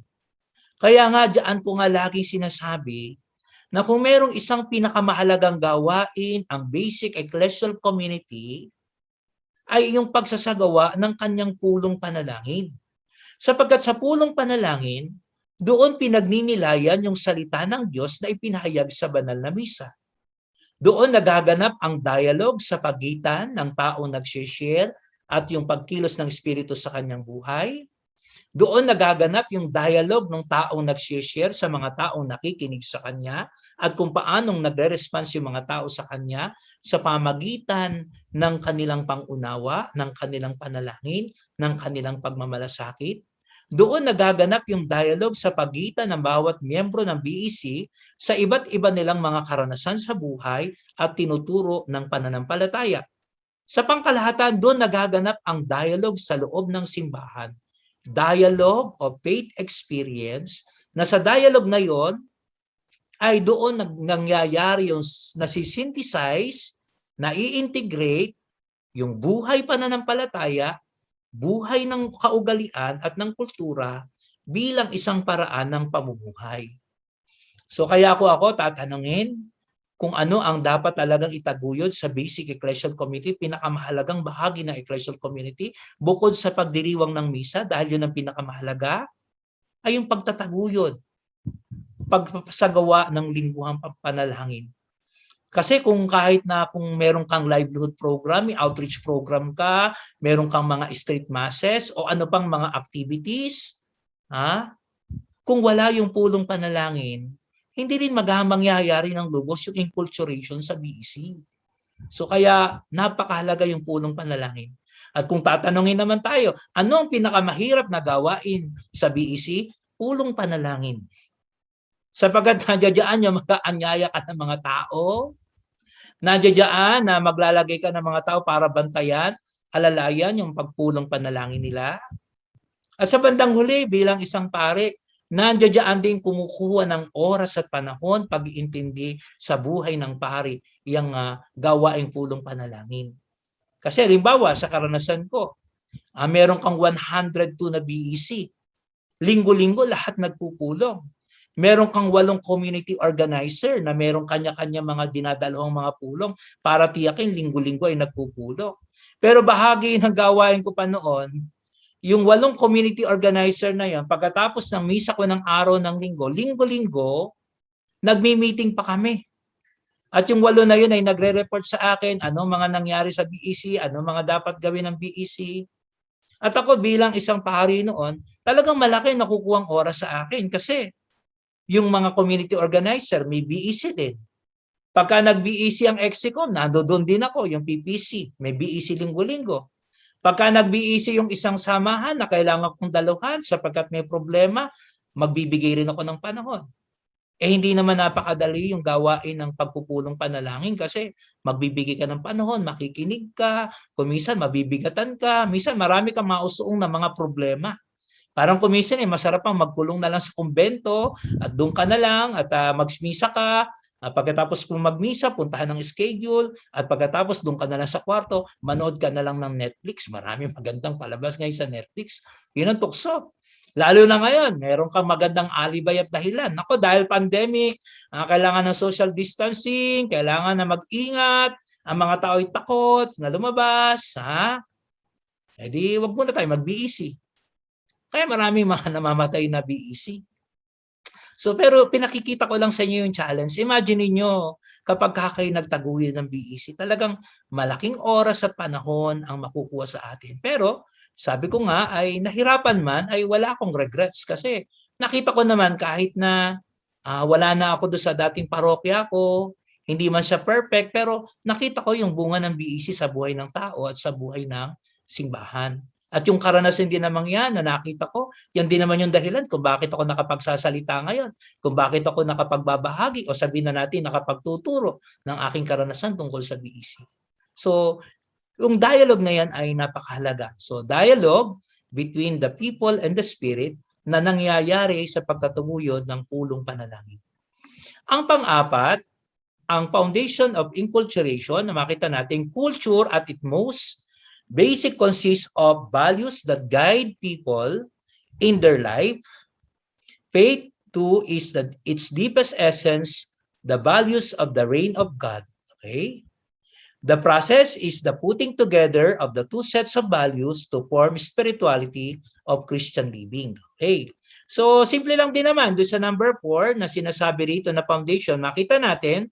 Kaya nga, diyan ko nga laging sinasabi na kung merong isang pinakamahalagang gawain ang basic ecclesial community ay yung pagsasagawa ng kanyang pulong panalangin. Sapagkat sa pulong panalangin, doon pinagninilayan yung salita ng Diyos na ipinahayag sa banal na misa. Doon nagaganap ang dialogue sa pagitan ng taong nag-share at yung pagkilos ng Espiritu sa kanyang buhay. Doon nagaganap yung dialogue ng taong nag-share sa mga taong nakikinig sa kanya at kung paanong nagre-response yung mga tao sa kanya sa pamagitan ng kanilang pangunawa, ng kanilang panalangin, ng kanilang pagmamalasakit. Doon nagaganap yung dialogue sa pagitan ng bawat miyembro ng BEC sa iba't iba nilang mga karanasan sa buhay at tinuturo ng pananampalataya. Sa pangkalahatan, doon nagaganap ang dialogue sa loob ng simbahan. Dialogue of faith experience, na sa dialogue na yon ay doon nangyayari yung nasisynthesize, nai-integrate yung buhay pananampalataya, buhay ng kaugalian at ng kultura bilang isang paraan ng pamumuhay. So kaya ako tatanungin kung ano ang dapat talagang itaguyod sa basic ecclesial community, pinakamahalagang bahagi ng ecclesial community, bukod sa pagdiriwang ng misa, dahil yun ang pinakamahalaga, ay yung pagtataguyod, pagsagawa ng lingguhang panalangin. Kasi kung kahit na kung meron kang livelihood program, may outreach program ka, meron kang mga street masses o ano pang mga activities, kung wala yung pulong panalangin, hindi rin mangyayari ng lubos yung enculturation sa BEC. So kaya napakahalaga yung pulong panalangin. At kung tatanungin naman tayo, ano ang pinakamahirap na gawain sa BEC? Pulong panalangin. Sapagkat nandiyan yung mag-aanyaya ka ng mga tao, nandiyan na maglalagay ka ng mga tao para bantayan, alalayan yung pagpulong panalangin nila. At sa bandang huli, bilang isang pare, nandiyan din kumukuha ng oras at panahon pag-iintindi sa buhay ng pari yung gawaing pulong panalangin. Kasi halimbawa sa karanasan ko, meron kang 102 na BEC. Linggo-linggo lahat nagpupulong. Meron kang 8 community organizer na meron kanya-kanya mga dinadalawang mga pulong para tiyakin linggo-linggo ay nagpupulong. Pero bahagi ng gawain ko pa noon, yung 8 community organizer na yan, pagkatapos ng misa ko ng araw ng linggo, linggo-linggo, nagmi-meeting pa kami. At yung 8 na yun ay nagre-report sa akin ano mga nangyari sa BEC, ano mga dapat gawin ng BEC. At ako bilang isang pahari noon, talagang malaki nakukuhang oras sa akin kasi yung mga community organizer may BEC din. Pagka nag-BEC ang EXICOM, nandoon din ako, yung PPC, may BEC linggo-linggo. Pagka nag-BEC yung isang samahan na kailangan kong daluhan sapagkat may problema, magbibigay rin ako ng panahon. Hindi naman napakadali yung gawain ng pagpupulong panalangin kasi magbibigay ka ng panahon, makikinig ka, kung minsan mabibigatan ka, minsan marami kang mausuong na mga problema. Parang kung minsan masarap pang magkulong na lang sa kumbento at doon ka na lang at magmisa ka. Pagkatapos kung magmisa, puntahan ng schedule at pagkatapos doon ka na lang sa kwarto, manood ka na lang ng Netflix. Maraming magandang palabas ngayon sa Netflix. Yun ang tukso. Lalo na ngayon, meron kang magandang alibay at dahilan. Ako, dahil pandemic, kailangan ng social distancing, kailangan na mag-ingat, ang mga tao ay takot na lumabas. Di wag muna tayo mag-BEC. Kaya maraming mga namamatay na BEC. So pero pinakikita ko lang sa inyo yung challenge. Imagine niyo kapag kayo nagtaguyod ng BEC, talagang malaking oras at panahon ang makukuha sa atin. Pero sabi ko nga ay nahirapan man ay wala akong regrets kasi nakita ko naman kahit na wala na ako doon sa dating parokya ko, hindi man siya perfect, pero nakita ko yung bunga ng BEC sa buhay ng tao at sa buhay ng simbahan. At yung karanasan din naman yan na nakita ko, yan din naman yung dahilan kung bakit ako nakapagsasalita ngayon, kung bakit ako nakapagbabahagi o sabihin na natin nakapagtuturo ng aking karanasan tungkol sa BEC. So, yung dialogue na yan ay napakahalaga. So, dialogue between the people and the spirit na nangyayari sa pagtatunguyod ng pulong panalangin. Ang pang-apat, ang foundation of enculturation na makita natin, culture at its most basic consists of values that guide people in their life. Faith, too, is its deepest essence the values of the reign of God. Okay? The process is the putting together of the two sets of values to form spirituality of Christian living. Okay. So, simple lang din naman doon sa number 4 na sinasabi rito na foundation, makita natin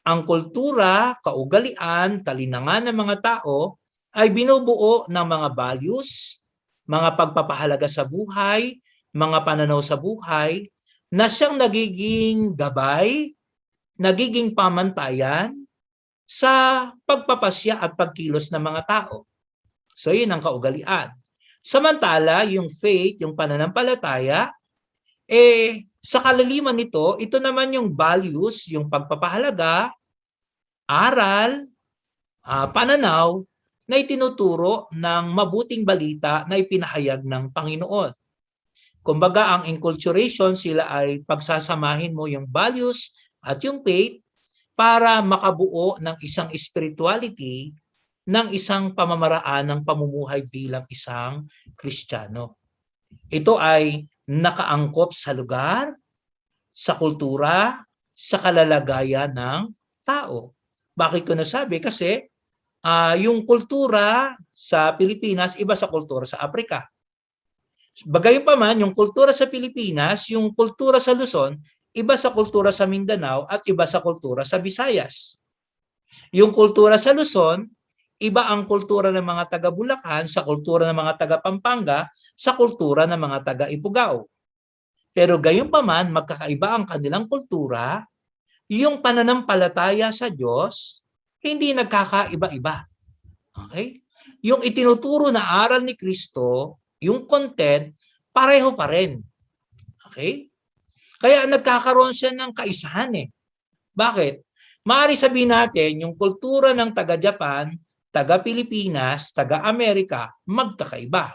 ang kultura, kaugalian, kalinangan ng mga tao ay binubuo ng mga values, mga pagpapahalaga sa buhay, mga pananaw sa buhay na siyang nagiging gabay, nagiging pamantayan sa pagpapasya at pagkilos ng mga tao. So yun ang kaugalian. Samantala, yung faith, yung pananampalataya, sa kalaliman nito, ito naman yung values, yung pagpapahalaga, aral, pananaw na itinuturo ng mabuting balita na ipinahayag ng Panginoon. Kumbaga, ang enculturation, sila ay pagsasamahin mo yung values at yung faith para makabuo ng isang spirituality, ng isang pamamaraan ng pamumuhay bilang isang Kristiyano. Ito ay nakaangkop sa lugar, sa kultura, sa kalalagayan ng tao. Bakit ko nasabi? Kasi yung kultura sa Pilipinas, iba sa kultura sa Africa. Bagayon yung kultura sa Pilipinas, yung kultura sa Luzon, iba sa kultura sa Mindanao at iba sa kultura sa Visayas. Yung kultura sa Luzon, iba ang kultura ng mga taga Bulacan sa kultura ng mga taga Pampanga sa kultura ng mga taga Ifugao. Pero gayunpaman, magkakaiba ang kanilang kultura, yung pananampalataya sa Diyos, hindi nagkakaiba-iba. Okay? Yung itinuturo na aral ni Kristo, yung content, pareho pa rin. Okay? Kaya nagkakaroon siya ng kaisahan eh. Bakit? Maaari sabihin natin, yung kultura ng taga-Japan, taga-Pilipinas, taga-Amerika, magkakaiba.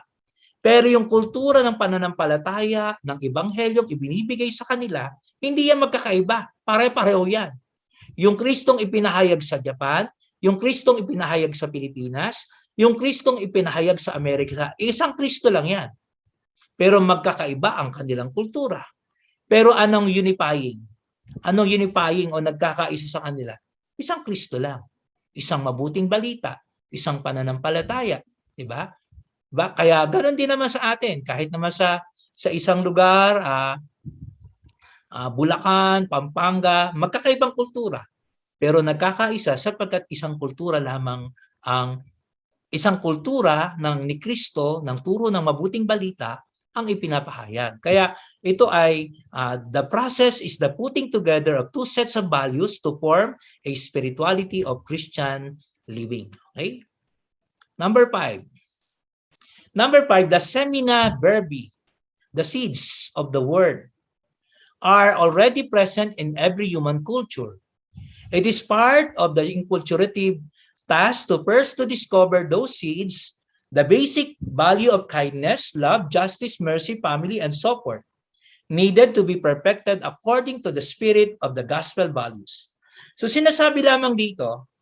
Pero yung kultura ng pananampalataya, ng ebanghelyong ibinibigay sa kanila, hindi yan magkakaiba. Pare-pareho yan. Yung Kristong ipinahayag sa Japan, yung Kristong ipinahayag sa Pilipinas, yung Kristong ipinahayag sa Amerika, isang Kristo lang yan. Pero magkakaiba ang kanilang kultura. Pero anong unifying? Anong unifying o nagkakaisa sa kanila? Isang Kristo lang. Isang mabuting balita. Isang pananampalataya. Diba? Kaya ganoon din naman sa atin. Kahit naman sa isang lugar, Bulacan, Pampanga, magkakaibang kultura. Pero nagkakaisa sapagkat isang kultura lamang ang isang kultura ng ni Kristo, ng turo ng mabuting balita, ang ipinapahayag. Kaya ito ay the process is the putting together of two sets of values to form a spirituality of Christian living. Okay? Number 5. Number 5, the semina verbi, the seeds of the word, are already present in every human culture. It is part of the inculturative task to first to discover those seeds, the basic value of kindness, love, justice, mercy, family, and so forth, needed to be perfected according to the spirit of the gospel values. So sinasabi lamang dito,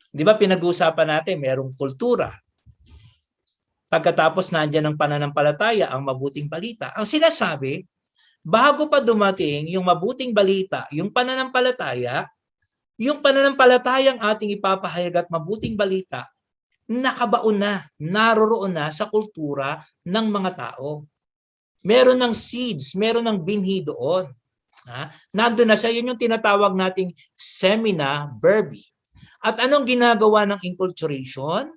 di ba pinag-uusapan natin, merong kultura. Pagkatapos nandiyan ang pananampalataya, ang mabuting balita. Ang sinasabi, bago pa dumating yung mabuting balita, yung pananampalatayang ating ipapahayag at mabuting balita, nakabaon na, naroroon na sa kultura ng mga tao. Meron ng seeds, meron ng binhi doon. Nandun na siya, yun yung tinatawag nating semina verbi. At anong ginagawa ng enculturation?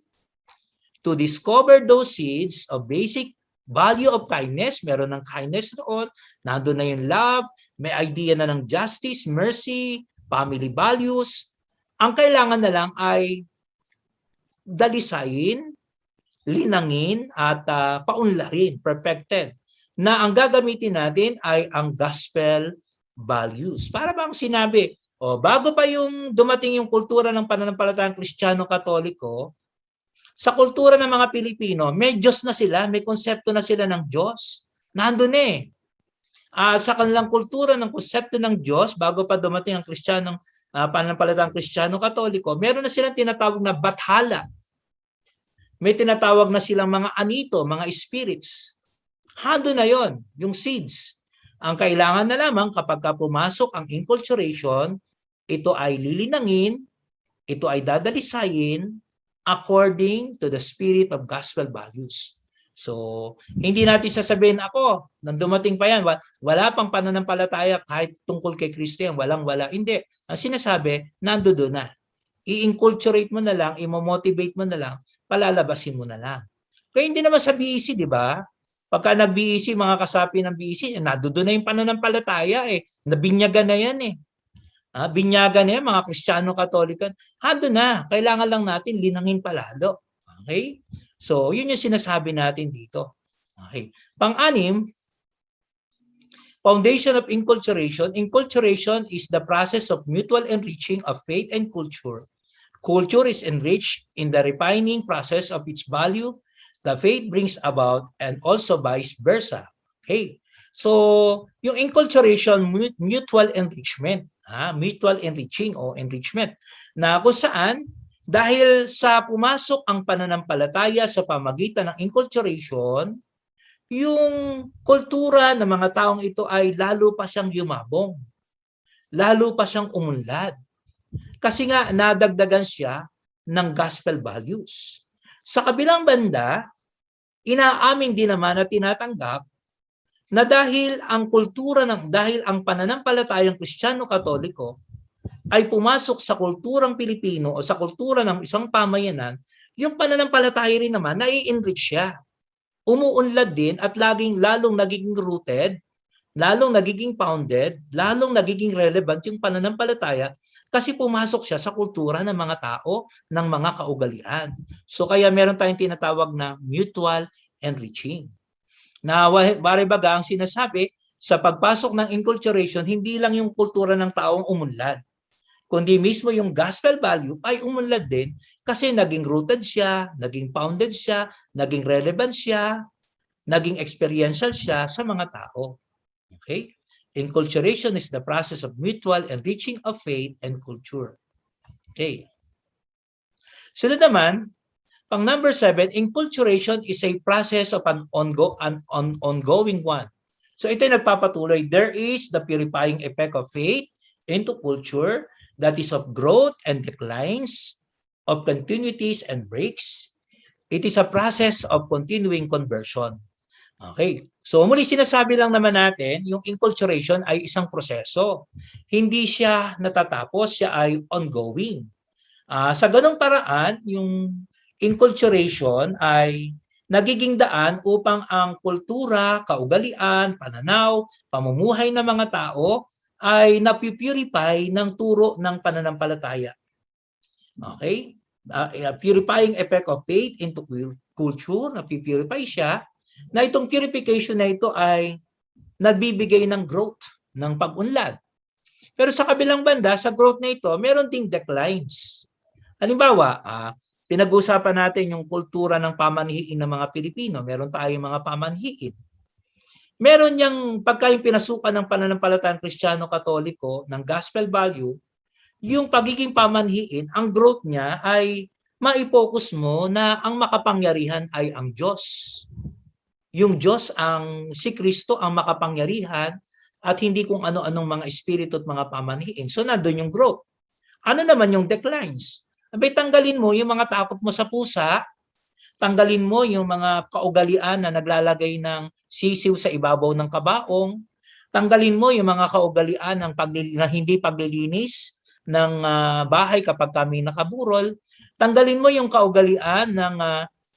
To discover those seeds of basic value of kindness, meron ng kindness doon, nandun na yung love, may idea na ng justice, mercy, family values. Ang kailangan na lang ay dalisayin, linangin, at paunlarin, perfected. Na ang gagamitin natin ay ang gospel values. Para bang sinabi, bago pa yung dumating yung kultura ng pananampalatayang Kristiyano-Katoliko, sa kultura ng mga Pilipino, may Diyos na sila, may konsepto na sila ng Diyos. Nandun eh. Sa kanilang kultura ng konsepto ng Diyos, bago pa dumating ang Kristiyanong pananampalatayang Kristiyano-Katoliko, meron na silang tinatawag na bathala. May tinatawag na silang mga anito, mga spirits. Hando na yon, yung seeds. Ang kailangan na lamang kapag pumasok ang enculturation, ito ay lilinangin, ito ay dadalisayin according to the spirit of gospel values. So, hindi natin sasabihin ako, nang dumating pa yan, wala pang pananampalataya kahit tungkol kay Kristo yan, walang-wala. Hindi. Ang sinasabi, nandoon na. I-inculturate mo na lang, i-motivate mo na lang, palalabasin mo na lang. Kaya hindi naman sa BEC, di ba? Pagka nag-BEC, mga kasapi ng BEC, nandoon na yung pananampalataya eh. Nabinyagan na yan eh. Binyagan na yan, mga Kristiyano Katolikan. Doon na. Kailangan lang natin linangin palalo. Okay? So, yun yung sinasabi natin dito. Okay. Pang-anim, foundation of inculturation. Inculturation is the process of mutual enriching of faith and culture. Culture is enriched in the refining process of its value the faith brings about, and also vice versa. Okay. So, yung inculturation, mutual enrichment, mutual enriching o enrichment, na kung saan, dahil sa pumasok ang pananampalataya sa pamagitan ng inculturation, yung kultura ng mga taong ito ay lalo pa siyang yumabong, lalo pa siyang umunlad. Kasi nga, nadagdagan siya ng gospel values. Sa kabilang banda, inaamin din naman at tinatanggap na dahil ang pananampalatayang Kristiyano Katoliko ay pumasok sa kulturang Pilipino o sa kultura ng isang pamayanan, yung pananampalataya rin naman nai-enrich siya. Umuunlad din at lalong nagiging rooted, lalong nagiging founded, lalong nagiging relevant yung pananampalataya kasi pumasok siya sa kultura ng mga tao, ng mga kaugalian. So kaya meron tayong tinatawag na mutual enriching. Na bari-baga ang sinasabi, sa pagpasok ng inculturation, hindi lang yung kultura ng taong umunlad, kundi mismo yung gospel value ay umunlad din kasi naging rooted siya, naging founded siya, naging relevant siya, naging experiential siya sa mga tao. Okay? Inculturation is the process of mutual enriching of faith and culture. Okay. Sunod naman, pang number 7, inculturation is a process of an ongoing one. So ito yung nagpapatuloy. There is the purifying effect of faith into culture that is of growth and declines, of continuities and breaks. It is a process of continuing conversion. Okay. So muli sinasabi lang naman natin, yung inculturation ay isang proseso. Hindi siya natatapos, siya ay ongoing. Sa ganung paraan, yung inculturation ay nagiging daan upang ang kultura, kaugalian, pananaw, pamumuhay ng mga tao ay napipurify ng turo ng pananampalataya. Okay? Purifying effect of faith into culture, napipurify siya, na itong purification na ito ay nagbibigay ng growth, ng pag-unlad. Pero sa kabilang banda, sa growth na ito, meron ding declines. Halimbawa, pinag-usapan natin yung kultura ng pamanhiin ng mga Pilipino. Meron tayong mga pamanhiin. Meron yung pagka yung pinasukan ng pananampalatayang Kristiyano Katoliko ng gospel value, yung pagiging pamanhiin, ang growth niya ay maipokus mo na ang makapangyarihan ay ang Diyos. Yung Diyos, si Kristo ang makapangyarihan at hindi kung ano-anong mga espiritu at mga pamanhiin. So nandun yung growth. Ano naman yung declines? Abay, tanggalin mo yung mga takot mo sa pusa, tanggalin mo yung mga kaugalian na naglalagay ng sisiw sa ibabaw ng kabaong, tanggalin mo yung mga kaugalian na hindi paglilinis ng bahay kapag kami nakaburol, tanggalin mo yung kaugalian ng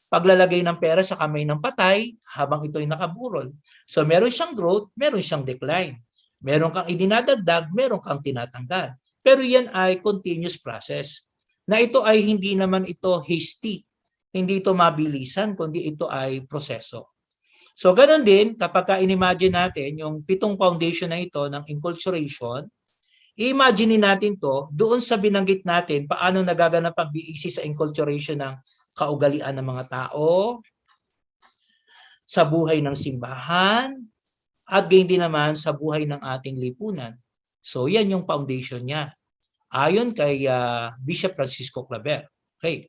paglalagay ng pera sa kamay ng patay habang ito'y nakaburol. So meron siyang growth, meron siyang decline. Meron kang idinadagdag, meron kang tinatanggal. Pero yan ay continuous process. Na ito ay hindi naman ito hasty, hindi ito mabilisan, kundi ito ay proseso. So ganoon din, kapag in-imagine natin yung 7 foundation na ito ng inculturation, i-imagine natin to doon sa binanggit natin paano nagaganap ang BEC sa inculturation ng kaugalian ng mga tao, sa buhay ng simbahan, at gayon din naman sa buhay ng ating lipunan. So yan yung foundation niya. Ayon kay Bishop Francisco Claver. Okay.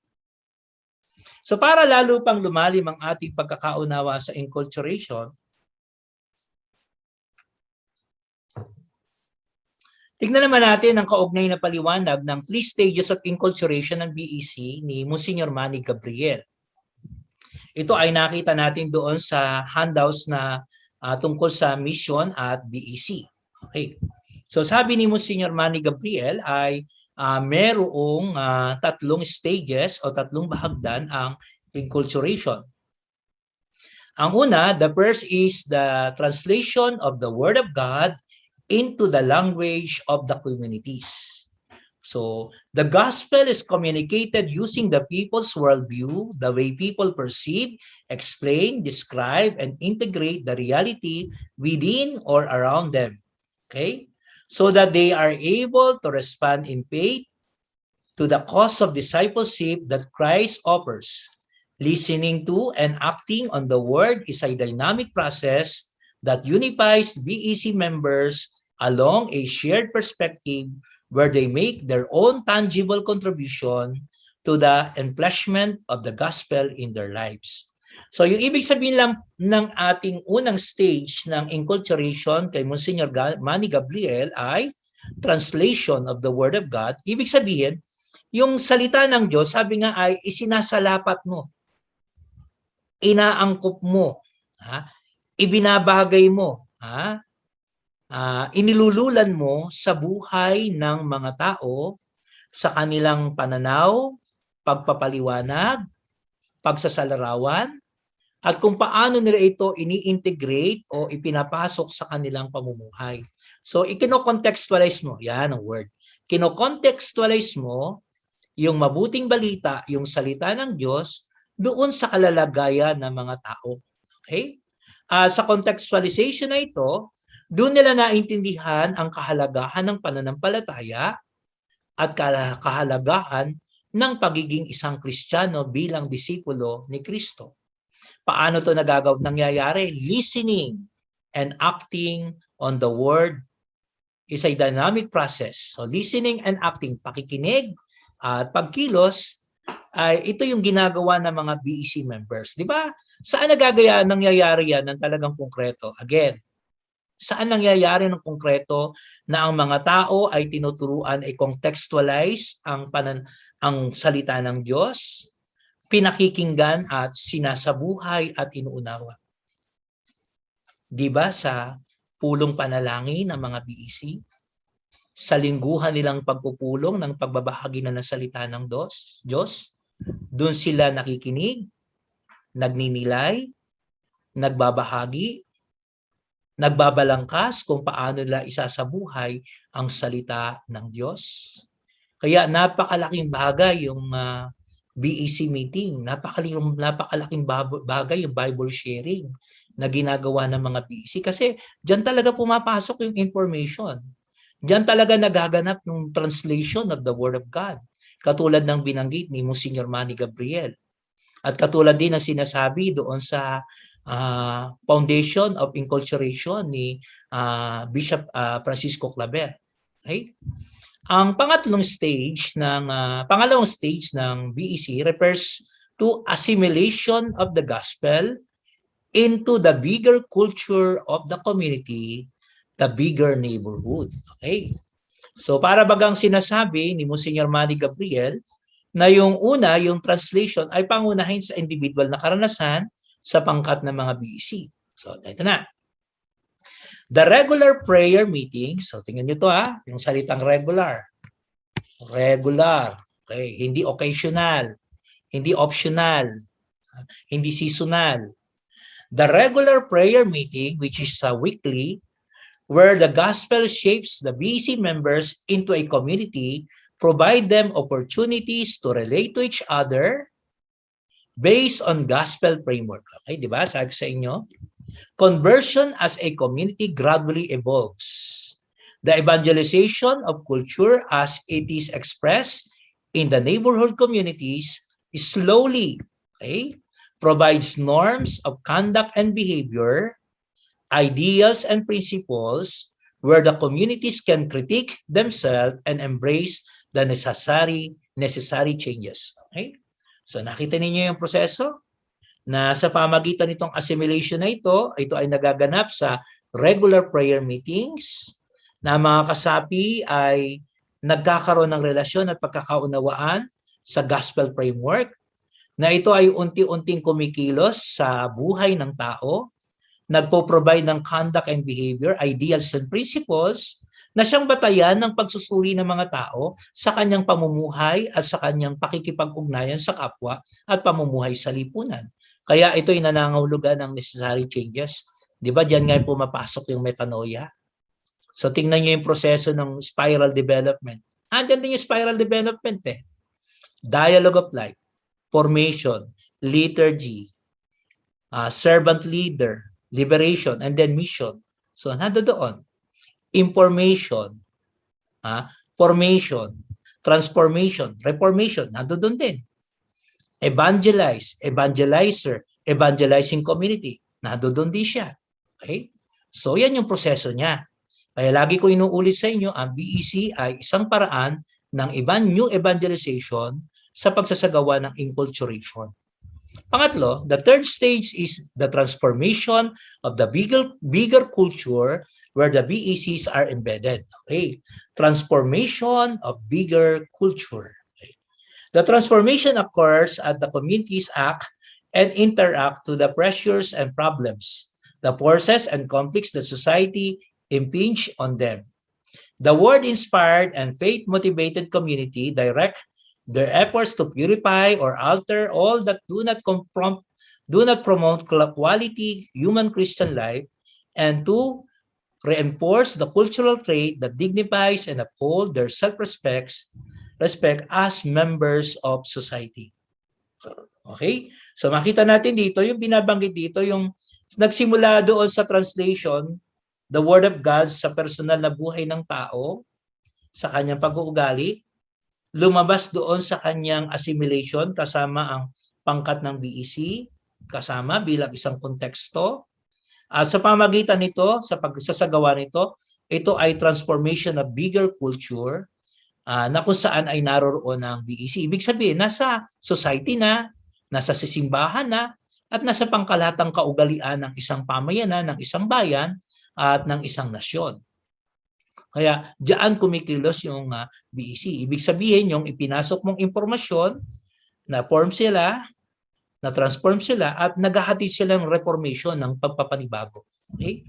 So para lalo pang lumalim ang ating pagkakaunawa sa inculturation, Tignan naman natin ang kaugnay na paliwanag ng 3 stages of enculturation ng BEC ni Monsignor Manny Gabriel. Ito ay nakita natin doon sa handouts na tungkol sa mission at BEC. Okay. So sabi ni Monsignor Manny Gabriel ay merong 3 stages o 3 bahagdan ang enculturation. Ang una, the first is the translation of the Word of God into the language of the communities. So the gospel is communicated using the people's worldview, the way people perceive, explain, describe, and integrate the reality within or around them. Okay? So that they are able to respond in faith to the cause of discipleship that Christ offers. Listening to and acting on the word is a dynamic process that unifies BEC members along a shared perspective where they make their own tangible contribution to the enfleshment of the gospel in their lives. So yung ibig sabihin lang ng ating unang stage ng enculturation kay Monsignor Manny Gabriel ay translation of the Word of God. Ibig sabihin, yung salita ng Diyos, sabi nga ay isinasalapat mo, inaangkop mo, ibinabagay mo, inilululan mo sa buhay ng mga tao sa kanilang pananaw, pagpapaliwanag, pagsasalarawan, at kung paano nila ito ini-integrate o ipinapasok sa kanilang pamumuhay. So, ikino-contextualize mo. Yan ang word. Kino-contextualize mo yung mabuting balita, yung salita ng Diyos, doon sa kalalagayan ng mga tao. Okay? Sa contextualization na ito, doon nila naintindihan ang kahalagahan ng pananampalataya at kahalagahan ng pagiging isang Kristiyano bilang disipulo ni Kristo. Paano ito nangyayari? Listening and acting on the word is a dynamic process. So listening and acting, pakikinig at pagkilos, ay ito yung ginagawa ng mga BEC members. Di ba? Saan nangyayari yan ng talagang konkreto? Again, saan nangyayari ng konkreto na ang mga tao ay tinuturuan ay contextualize ang salita ng Diyos, pinakikinggan at sinasabuhay at inuunawa. Di ba sa pulong panalangin ng mga BEC? Sa lingguhan nilang pagpupulong ng pagbabahagi na ng salita ng Diyos, doon sila nakikinig, nagninilay, nagbabahagi, nagbabalangkas kung paano nila isasabuhay ang salita ng Diyos. Kaya napakalaking bagay yung BEC meeting, napakalaking bagay yung Bible sharing na ginagawa ng mga BEC kasi diyan talaga pumapasok yung information. Diyan talaga nagaganap ng translation of the Word of God. Katulad ng binanggit ni Monsignor Manny Gabriel. At katulad din ng sinasabi doon sa Foundation of Enculturation ni Bishop Francisco Claver. Okay? Ang pangalawang stage ng BEC refers to assimilation of the gospel into the bigger culture of the community, the bigger neighborhood. Okay? So para bagang sinasabi ni Monsignor Manny Gabriel na yung translation ay pangunahin sa individual na karanasan sa pangkat ng mga BEC. So ito na. The regular prayer meetings, so tingnan nyo to yung salitang regular. Regular. Okay, hindi occasional, hindi optional, hindi seasonal. The regular prayer meeting, which is weekly, where the gospel shapes the BEC members into a community, provide them opportunities to relate to each other based on gospel framework. Okay, di ba? Sabi sa inyo, conversion as a community gradually evolves. The evangelization of culture as it is expressed in the neighborhood communities slowly, provides norms of conduct and behavior, ideals and principles where the communities can critique themselves and embrace the necessary changes. Okay? So nakita ninyo yung proseso na sa pamagitan nitong assimilation na ito ay nagaganap sa regular prayer meetings, na ang mga kasapi ay nagkakaroon ng relasyon at pagkakaunawaan sa gospel framework, na ito ay unti-unting kumikilos sa buhay ng tao, nagpo-provide ng conduct and behavior, ideals and principles na siyang batayan ng pagsusuri ng mga tao sa kanyang pamumuhay at sa kanyang pakikipag-ugnayan sa kapwa at pamumuhay sa lipunan. Kaya ito ay nanangahulugan ng necessary changes. Di ba diyan nga pumapasok yung metanoia? So tingnan niyo yung proseso ng spiral development. Andiyan din yung spiral development eh. Dialogue of life, formation, liturgy, servant leader, liberation, and then mission. So nando doon. Information, formation, transformation, reformation, nando doon din. Evangelize, evangelizer, evangelizing community, nando doon din siya. Okay? So yan yung proseso niya. Kaya lagi ko inuulit sa inyo, ang BEC ay isang paraan ng new evangelization sa pagsasagawa ng enculturation. Pangatlo, the third stage is the transformation of the bigger culture where the BECs are embedded. Okay? Transformation of bigger culture. Okay? The transformation occurs as the communities act and interact to the pressures and problems, the forces and conflicts that society impinge on them. The word-inspired and faith-motivated community direct their efforts to purify or alter all that do not promote quality human Christian life, and to reinforce the cultural trait that dignifies and uphold their self-respect as members of society. Okay? So makita natin dito, yung binabanggit dito, yung nagsimula doon sa translation, the Word of God sa personal na buhay ng tao, sa kanyang pag-uugali, lumabas doon sa kanyang assimilation kasama ang pangkat ng BEC, kasama bilang isang konteksto. At sa pamagitan nito, sa pagsasagawa nito, ito ay transformation of bigger culture na kung saan ay naroroon ang BEC. Ibig sabihin, nasa society na, nasa sisimbahan na, at nasa pangkalahatang kaugalian ng isang pamayanan, ng isang bayan, at ng isang nasyon. Kaya diyan kumikilos yung BEC. Ibig sabihin yung ipinasok mong impormasyon, na-form sila, na-transform sila, at naghahatid sila ng reformation, ng pagpapanibago. Okay?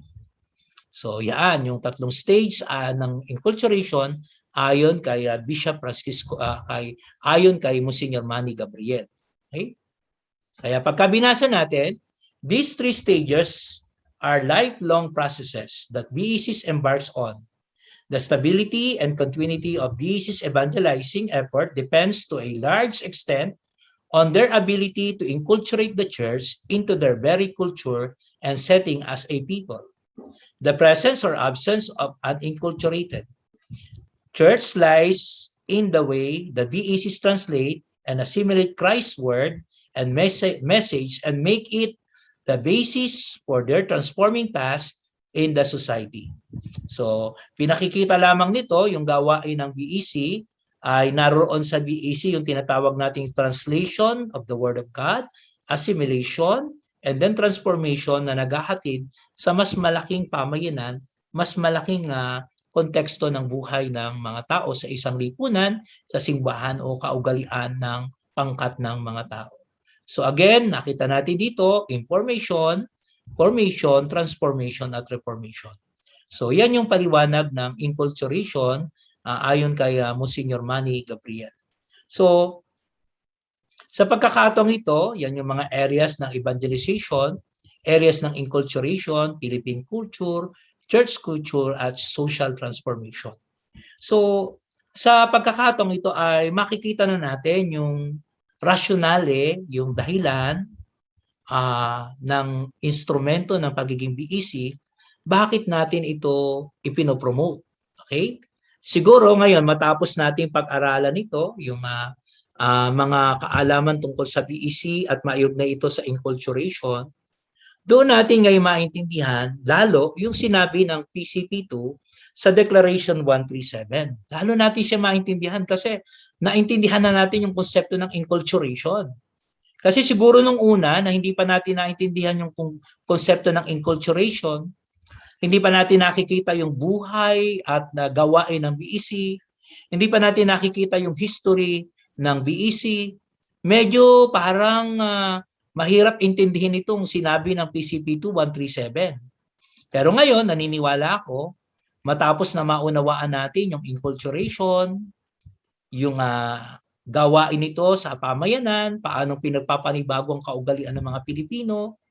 So yan, yung tatlong stage ng enculturation ayon kay Bishop Francisco, ayon kay Monsignor Manny Gabriel. Okay? Kaya pagka binasa natin, these three stages are lifelong processes that BECs embarks on. The stability and continuity of BECs evangelizing effort depends to a large extent on their ability to inculturate the church into their very culture and setting as a people. The presence or absence of an inculturated church lies in the way the BECs translate and assimilate Christ's word and message and make it the basis for their transforming task in the society. So, pinakikita lamang nito, yung gawain ng BEC, ay naroon sa BEC yung tinatawag nating translation of the Word of God, assimilation, and then transformation na naghahatid sa mas malaking pamayanan, mas malaking konteksto ng buhay ng mga tao sa isang lipunan, sa simbahan o kaugalian ng pangkat ng mga tao. So again, nakita natin dito, information, formation, transformation, at reformation. So yan yung paliwanag ng enculturation ayon kay Monsignor Manny Gabriel. So sa pagkakataong ito, yan yung mga areas ng evangelization, areas ng enculturation, Philippine culture, church culture, at social transformation. So sa pagkakataong ito ay makikita na natin yung rasyonale, yung dahilan ng instrumento ng pagiging BEC, bakit natin ito ipinopromote. Okay? Siguro ngayon matapos natin pag-aralan ito, yung mga kaalaman tungkol sa BEC at maiugnay ito sa enculturation, doon natin ngayon maintindihan lalo yung sinabi ng PCP2 sa Declaration 137. Lalo natin siya maintindihan kasi naintindihan na natin yung konsepto ng enculturation. Kasi siguro nung una na hindi pa natin naintindihan yung konsepto ng enculturation, Hindi pa natin nakikita yung buhay at gawain ng BEC. Hindi pa natin nakikita yung history ng BEC. Medyo parang mahirap intindihin itong sinabi ng PCP 2137. Pero ngayon, naniniwala ako, matapos na maunawaan natin yung enculturation, yung gawain nito sa pamayanan, paano pinagpapanibago ang kaugalian ng mga Pilipino,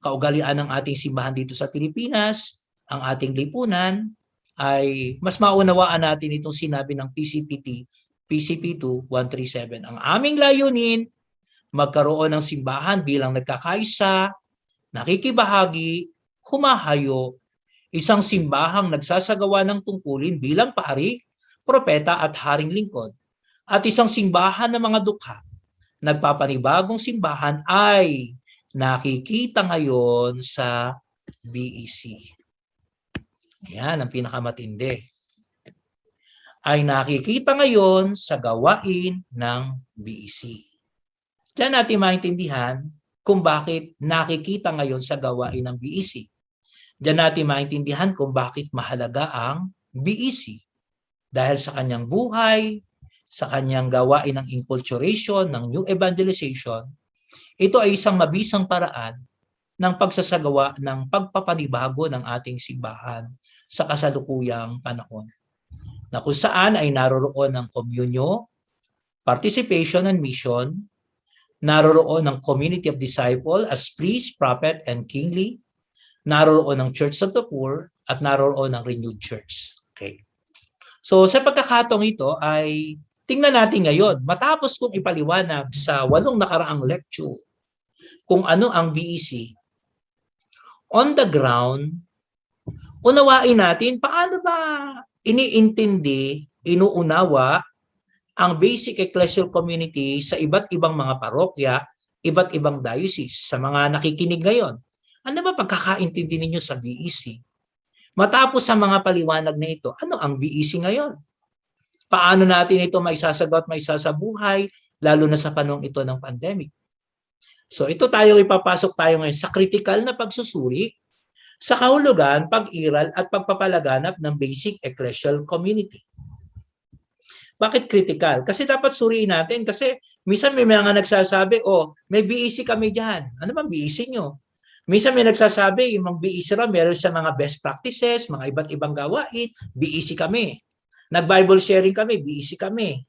kaugalian ng ating simbahan dito sa Pilipinas, ang ating lipunan, ay mas maunawaan natin itong sinabi ng PCP 2137. Ang aming layunin, magkaroon ng simbahan bilang nagkakaisa, nakikibahagi, humahayo, isang simbahang nagsasagawa ng tungkulin bilang pari, propeta at haring lingkod, at isang simbahan ng mga dukha. Nagpapanibagong simbahan ay nakikita ngayon sa BEC. Yan ang pinakamatindi. Ay nakikita ngayon sa gawain ng BEC. Diyan natin maintindihan kung bakit nakikita ngayon sa gawain ng BEC. Diyan natin maintindihan kung bakit mahalaga ang BEC. Dahil sa kanyang buhay, sa kanyang gawain ng enculturation, ng new evangelization, ito ay isang mabisang paraan ng pagsasagawa ng pagpapanibago ng ating simbahan sa kasalukuyang panahon, na kung saan ay naroroon ng communio, participation and mission, naroroon ng community of disciple as priest, prophet, and kingly, naroroon ng Church of the Poor, at naroroon ng renewed church. Okay. So sa pagkakataong ito ay tingnan natin ngayon, matapos kong ipaliwanag sa 8 nakaraang lecture kung ano ang BEC, on the ground, unawain natin paano ba iniintindi, inuunawa ang basic ecclesial community sa iba't ibang mga parokya, iba't ibang diocese. Sa mga nakikinig ngayon, ano ba pagkakaintindi ninyo sa BEC? Matapos sa mga paliwanag na ito, ano ang BEC ngayon? Paano natin ito maisasagot, maisasabuhay, lalo na sa panahon ito ng pandemic? So ito ipapasok tayo ngayon sa critical na pagsusuri sa kahulugan, pag-iral at pagpapalaganap ng basic ecclesial community. Bakit critical? Kasi dapat suriin natin kasi minsan may mga nagsasabi, may BEC kami dyan. Ano bang BEC nyo? Minsan may nagsasabi, yung mga BEC raw, meron sa mga best practices, mga iba't ibang gawain, BEC kami. Nag-Bible sharing kami, BEC kami.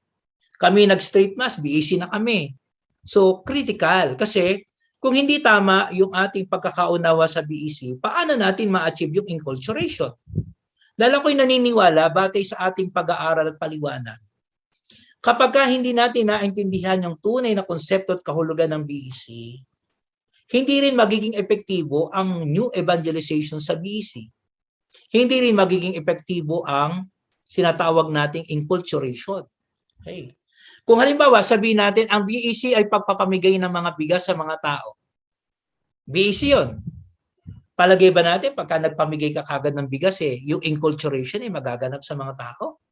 Kami nag-straight mass, BEC na kami. So, critical. Kasi kung hindi tama yung ating pagkakaunawa sa BEC, paano natin ma-achieve yung enculturation? Dahil ako'y naniniwala, batay sa ating pag-aaral at paliwanag, kapag hindi natin naintindihan yung tunay na konsepto at kahulugan ng BEC, hindi rin magiging epektibo ang new evangelization sa BEC. Hindi rin magiging epektibo ang sinatawag nating enculturation. Okay. Kung halimbawa, sabihin natin, ang BEC ay pagpapamigay ng mga bigas sa mga tao. BEC yun. Palagay ba natin, pagka nagpamigay ka kagad ng bigas, yung enculturation ay magaganap sa mga tao?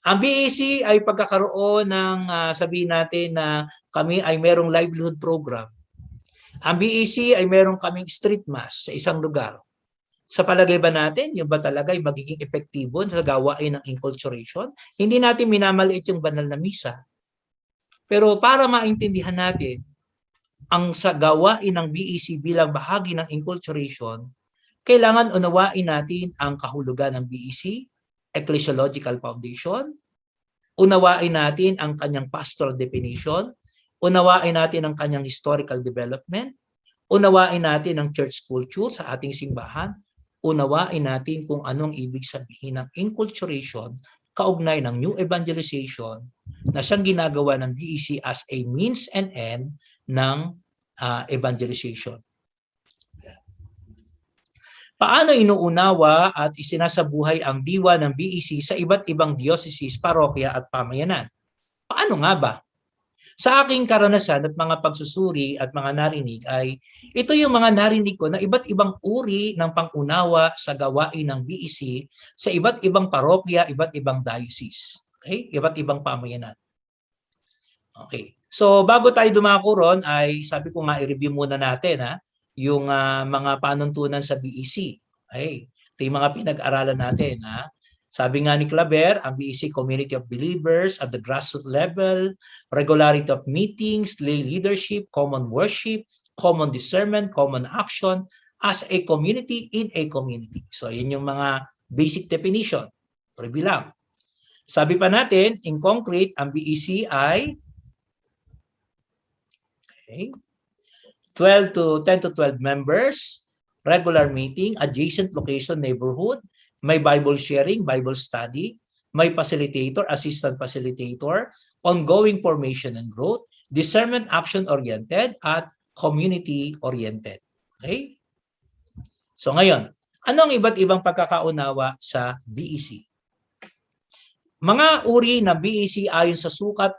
Ang BEC ay pagkakaroon ng, sabihin natin na kami ay merong livelihood program. Ang BEC ay meron kaming street mass sa isang lugar. Sa palagay ba natin, yung ba talaga ay magiging epektibo sa gawain ng enculturation? Hindi natin minamaliit yung banal na misa. Pero para maintindihan natin ang sa gawain ng BEC bilang bahagi ng enculturation, kailangan unawain natin ang kahulugan ng BEC, ecclesiological foundation, unawain natin ang kanyang pastoral definition, unawain natin ang kanyang historical development, unawain natin ang church culture sa ating simbahan, unawain natin kung anong ibig sabihin ng enculturation kaugnay ng new evangelization na siyang ginagawa ng BEC as a means and end ng evangelization. Paano inuunawa at isinasabuhay ang diwa ng BEC sa iba't ibang dioceses, parokya at pamayanan? Paano nga ba? Sa aking karanasan at mga pagsusuri at mga narinig ay ito yung mga narinig ko na iba't ibang uri ng pangunawa sa gawain ng BEC sa iba't ibang parokya, iba't ibang diocese. Okay? Iba't ibang pamayanan. Okay. So bago tayo dumako ron ay sabi ko nga i-review muna natin yung mga panuntunan sa BEC. Okay. Ito yung mga pinag-aralan natin. Ha? Sabi nga ni Claver, ang BEC community of believers at the grassroots level, regularity of meetings, lay leadership, common worship, common discernment, common action as a community in a community. So yun yung mga basic definition. Bilang. Sabi pa natin, in concrete, ang BEC ay 10 to 12 members, regular meeting, adjacent location, neighborhood, may Bible sharing, Bible study, may facilitator, assistant facilitator, ongoing formation and growth, discernment action-oriented, at community-oriented. Okay? So ngayon, ano ang iba't ibang pagkakaunawa sa BEC? Mga uri ng BEC ayon sa sukat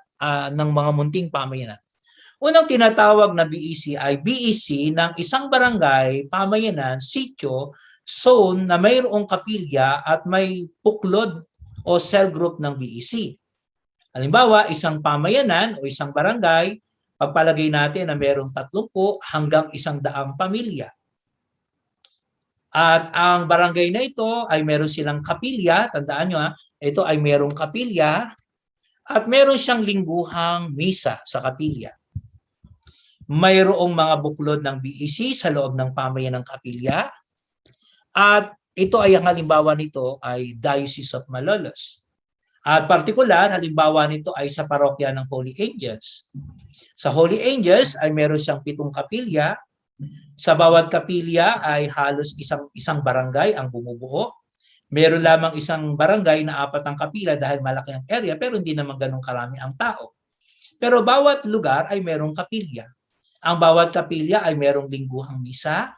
ng mga munting pamayanan. Unang tinatawag na BEC ay BEC ng isang barangay, pamayanan, sitio, zone na mayroong kapilya at may buklod o cell group ng BEC. Halimbawa, isang pamayanan o isang barangay, pagpalagay natin na mayroong 30 hanggang 100 pamilya. At ang barangay na ito ay meron silang kapilya, tandaan nyo ito ay merong kapilya at meron siyang lingguhang misa sa kapilya. Mayroong mga buklod ng BEC sa loob ng pamayanang kapilya at ito ay ang halimbawa nito ay Diocese of Malolos. At partikular, halimbawa nito ay sa parokya ng Holy Angels. Sa Holy Angels ay meron siyang 7 kapilya. Sa bawat kapilya ay halos isang barangay ang bumubuo. Meron lamang isang barangay na 4 ang kapila dahil malaki ang area pero hindi naman ganun karami ang tao. Pero bawat lugar ay merong kapilya. Ang bawat kapilya ay merong lingguhang misa.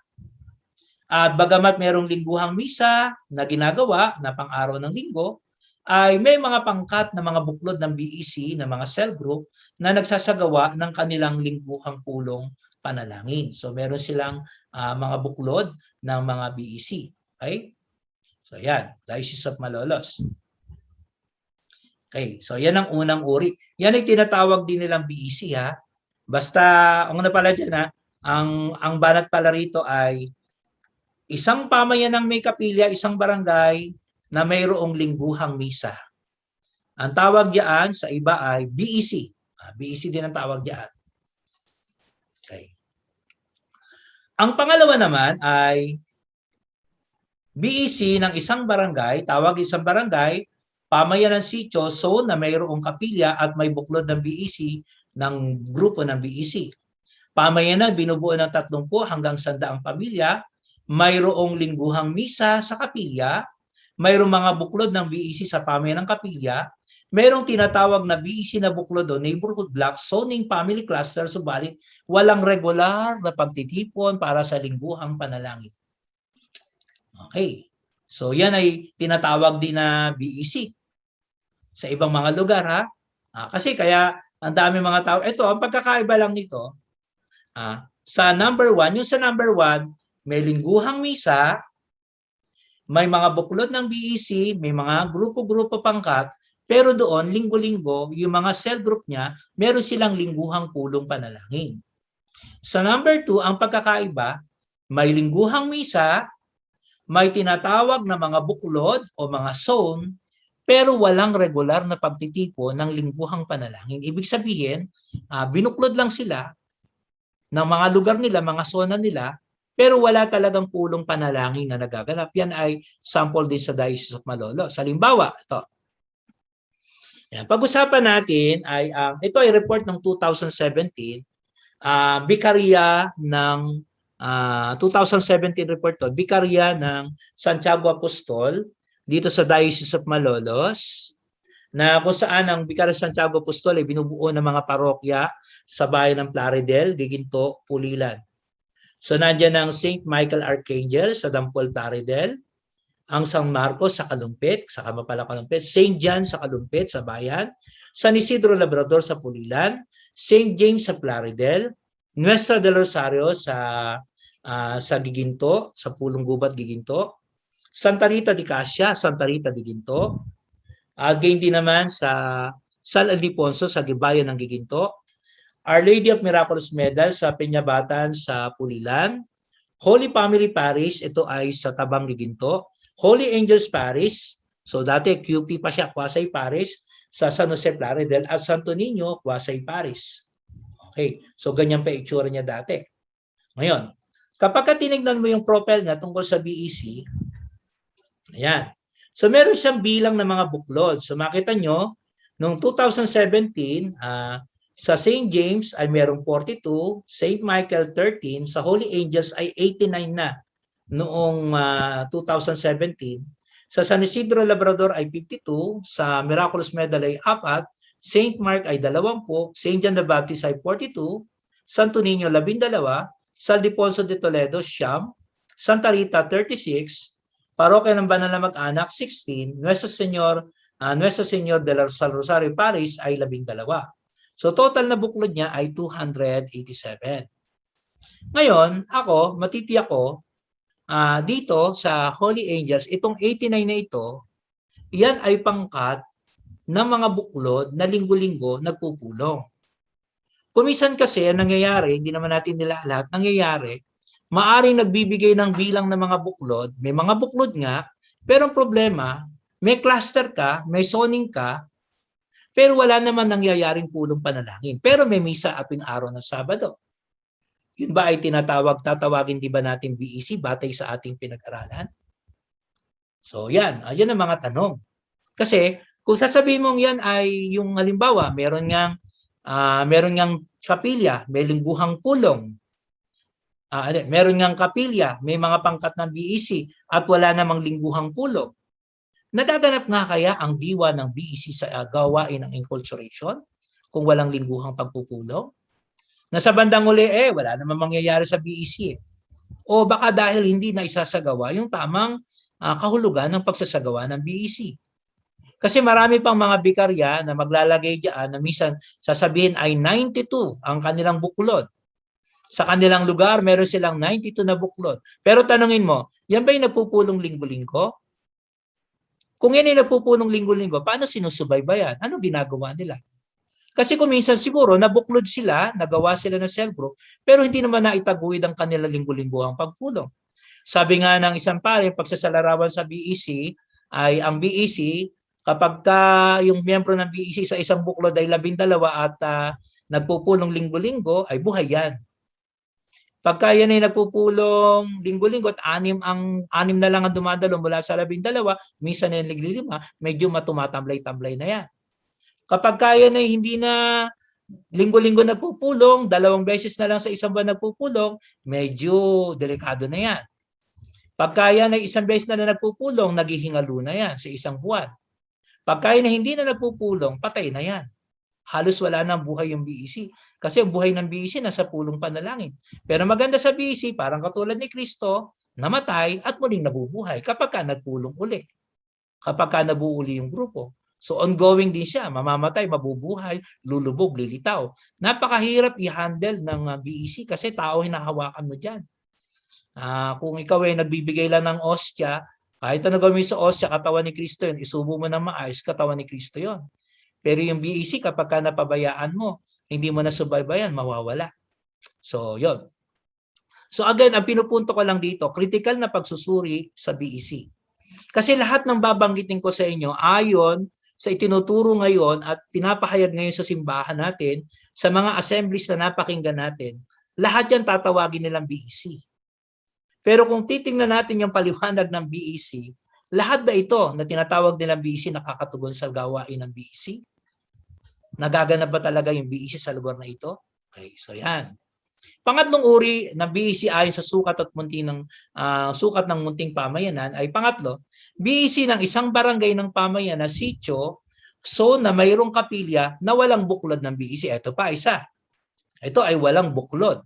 At bagamat merong lingguhang misa na ginagawa na pang-araw ng linggo, ay may mga pangkat na mga buklod ng BEC na mga cell group na nagsasagawa ng kanilang lingguhang pulong panalangin. So meron silang mga buklod ng mga BEC. Okay? So yan, Diocese of Malolos. Okay, so yan ang unang uri. Yan ay tinatawag din nilang BEC ha. Basta, ang una pala dyan ang banat pala rito ay isang pamayanang may kapilya, isang barangay na mayroong lingguhang misa. Ang tawag diyan sa iba ay BEC. BEC din ang tawag diyan. Okay. Ang pangalawa naman ay BEC ng isang barangay, tawag isang barangay, pamayanan sitio, zone na mayroong kapilya at may buklod ng BEC ng grupo ng BEC. Pamayanan binubuo ng 30 hanggang 100 pamilya, mayroong lingguhang misa sa kapilya, mayroong mga buklod ng BEC sa pamayanang kapilya, mayroong tinatawag na BEC na buklod o neighborhood block, zoning family cluster, subalit walang regular na pagtitipon para sa lingguhang panalangin. Okay. So yan ay tinatawag din na BEC sa ibang mga lugar ha. Kasi kaya ang dami mga tao. Ito, ang pagkakaiba lang nito, sa number 1, yung sa number 1, may lingguhang misa, may mga buklod ng BEC, may mga grupo-grupo pangkat, pero doon, linggo-linggo, yung mga cell group niya, meron silang lingguhang pulong panalangin. Sa number 2, ang pagkakaiba, may lingguhang misa, may tinatawag na mga buklod o mga zone, pero walang regular na pagtitipon ng lingguhang panalangin. Ibig sabihin, binuklod lang sila ng mga lugar nila, mga zona nila, pero wala talagang pulong panalangin na nagaganap. Yan ay sample din sa Diocese of Malolos. Halimbawa, ito. Pag-usapan natin ay, ito ay report ng 2017, Bikarya ng 2017 report to, Bikarya ng Santiago Apostol, dito sa Diocese of Malolos, na kung saan ang Bikarya Santiago Apostol ay binubuo ng mga parokya sa bayan ng Plaridel, Giginto, Pulilan. So nandiyan ang St. Michael Archangel sa Dampol, Plaridel, ang San Marcos sa Kalumpit, sa Kamapala Kalumpit, St. John sa Kalumpit sa bayan, San Isidro Labrador sa Pulilan, St. James sa Plaridel, Nuestra del Rosario sa Giginto, sa Pulong Gubat, Giginto, Santa Rita di Casia, Santa Rita di Ginto. Again din naman sa San Ildefonso sa Gibayan ng Giginto. Our Lady of Miraculous Medal sa Peñabatan sa Pulilan. Holy Family Parish, ito ay sa Tabang Giginto. Holy Angels Parish, so dati QP pa siya, Quasay Parish, sa San Jose Plaridel, at Santo Niño, Quasay Parish. Okay, so ganyan pa itsura niya dati. Ngayon, kapag tinignan mo yung profile niya tungkol sa BEC, ayan. So meron siyang bilang ng mga buklod. So makita nyo, noong 2017, sa St. James ay merong 42, St. Michael 13, sa Holy Angels ay 89 na noong 2017. Sa San Isidro Labrador ay 52, sa Miraculous Medal ay 4, St. Mark ay 20, St. John the Baptist ay 42, Santo Niño 12, San Ildefonso de Toledo 9, Santa Rita 36, Parokya ng Banal na Mag-anak 16, Nuestra Señor de la Rosario Parish ay 12. So total na buklod niya ay 287. Ngayon, matitiyak ko, dito sa Holy Angels, itong 89 na ito, yan ay pangkat ng mga buklod na linggo-linggo nagpupulong. Kumisan kasi, ang nangyayari, hindi naman natin nila lahat, nangyayari, maaring nagbibigay ng bilang ng mga buklod, may mga buklod nga, pero ang problema, may cluster ka, may zoning ka, pero wala naman nangyayaring pulong panalangin. Pero may misa aping araw ng Sabado. Yun ba ay tatawagin di ba natin BEC batay sa ating pinag-aralan? So yan ang mga tanong. Kasi kung sasabihin mong yan ay yung halimbawa, meron ngang kapilya, may lingguhang pulong. Meron ngang kapilya, may mga pangkat ng BEC at wala namang lingguhang pulong. Nagaganap nga kaya ang diwa ng BEC sa gawain ng enculturation kung walang lingguhang pagpupulong? Na sa bandang uli, wala namang mangyayari sa BEC. O baka dahil hindi na isasagawa yung tamang kahulugan ng pagsasagawa ng BEC. Kasi marami pang mga bikarya na maglalagay diyan na minsan sasabihin ay 92 ang kanilang buklod. Sa kanilang lugar, meron silang 92 na buklod. Pero tanungin mo, yan ba yung nagpupulong linggo-linggo? Kung yan ay nagpupulong linggo-linggo, paano sinusubaybayan? Ano ginagawa nila? Kasi kung minsan siguro nabuklod sila, nagawa sila ng cell group, pero hindi naman naitaguyod ang kanilang linggo-linggo ang pagpulong. Sabi nga ng isang pare, pagsasalarawan sa BEC, ay ang BEC, kapag yung miyembro ng BEC sa isang buklod ay 12 at nagpupulong linggo-linggo, ay buhay yan. Pagka yan ay nagpupulong linggo-linggo at anim na lang ang dumadalo mula sa 12, minsan ay 5, medyo matumatamblay-tamblay na yan. Kapag kaya na hindi na linggo-linggo nagpupulong, 2 beses na lang sa isang buwan nagpupulong, medyo delikado na yan. Pagka yan ay 1 beses na nagpupulong, naghihingalo na yan sa isang buwan. Pagka na hindi na nagpupulong, patay na yan. Halos wala nang buhay yung BEC. Kasi ang buhay ng BEC nasa pulong panalangin. Pero maganda sa BEC, parang katulad ni Kristo, namatay at muling nabubuhay kapag ka nagpulong uli. Kapag ka nabuo uli yung grupo. So ongoing din siya, mamamatay, mabubuhay, lulubog, lilitaw. Napakahirap i-handle ng BEC kasi tao hinahawakan mo dyan. Kung ikaw ay nagbibigay lang ng ostya, kahit ano gawin sa ostya, katawan ni Kristo yun, isubo mo ng maayos, katawan ni Kristo yun. Pero yung BEC, kapag ka napabayaan mo, hindi mo na subaybayan, mawawala. So yun. So again, ang pinupunto ko lang dito, critical na pagsusuri sa BEC. Kasi lahat ng babanggitin ko sa inyo, ayon sa itinuturo ngayon at pinapahayag ngayon sa simbahan natin, sa mga assemblies na napakinggan natin, lahat yan tatawagin nilang BEC. Pero kung titingnan natin yung paliwanag ng BEC, lahat ba ito na tinatawag nilang BEC nakakatugon sa gawain ng BEC? Nagaganap ba talaga yung BEC sa lugar na ito? Okay, so yan. Pangatlong uri ng BEC ayon sa sukat ng munting pamayanan ay pangatlo, BEC ng isang barangay ng pamayanan, sitio, so na mayroong kapilya na walang buklod ng BEC. Ito pa, isa. Ito ay walang buklod.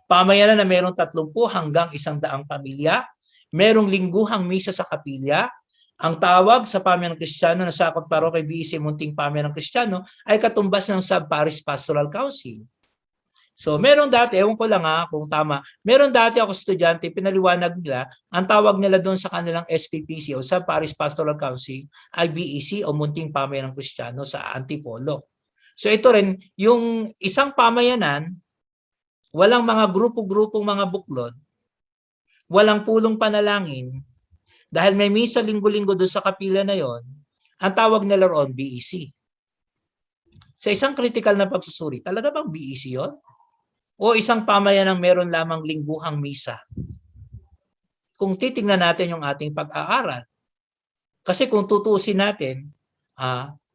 Pamayanan na mayroong 30 hanggang 100 pamilya, mayroong lingguhang misa sa kapilya. Ang tawag sa pamayanang Kristiyano na sakop parokya BEC munting pamayanang Kristiyano ay katumbas ng Sub-Parish Pastoral Council. So meron dati, ewan ko lang kung tama, meron dati ako estudyante, pinaliwanag nila, ang tawag nila doon sa kanilang SPPC o Sub-Parish Pastoral Council ay BEC o munting pamayanang Kristiyano sa Antipolo. So ito rin, yung isang pamayanan, walang mga grupo-grupong mga buklod, walang pulong panalangin, dahil may misa linggo-linggo doon sa kapila na yon, ang tawag nila roon BEC. Sa isang critical na pagsusuri, talaga bang BEC yon? O isang pamayanang meron lamang lingguhang misa? Kung titingnan natin yung ating pag-aaral, kasi kung tutuusin natin,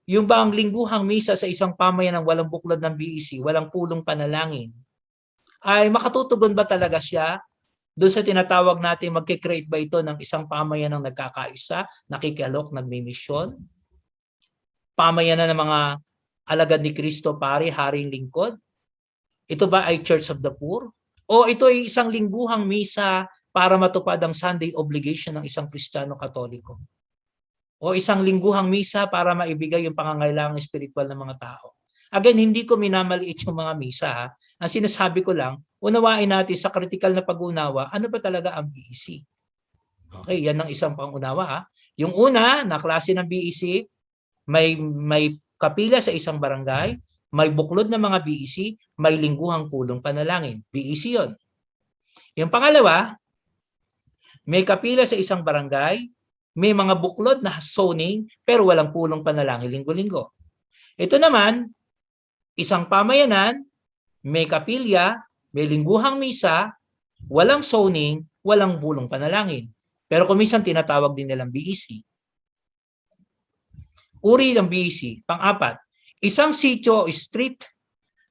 yung ba ang lingguhang misa sa isang pamayanang walang buklod ng BEC, walang pulong panalangin, ay makatutugon ba talaga siya doon sa tinatawag natin magkikreate ba ito ng isang pamayanang nagkakaisa, nakikialok, nagmimisyon? Pamayanan ng mga alagad ni Kristo, pare, haring lingkod? Ito ba ay Church of the Poor? O ito ay isang lingguhang misa para matupad ang Sunday obligation ng isang Kristiyano Katoliko? O isang lingguhang misa para maibigay yung pangangailangang espiritual ng mga tao? Again, hindi ko minamaliit yung mga misa. Ang sinasabi ko lang, unawain natin sa critical na pag-unawa, ano ba talaga ang BEC? Okay, yan ang isang pangunawa. Yung una na klase ng BEC, may kapila sa isang barangay, may buklod na mga BEC, may lingguhang pulong panalangin. BEC yon. Yung pangalawa, may kapila sa isang barangay, may mga buklod na zoning, pero walang pulong panalangin linggo-linggo. Ito naman, isang pamayanan, may kapilya, may lingguhang misa, walang zoning, walang pulong panalangin. Pero kung minsan tinatawag din nilang BEC. Uri ng BEC, pang-apat, isang sitio o street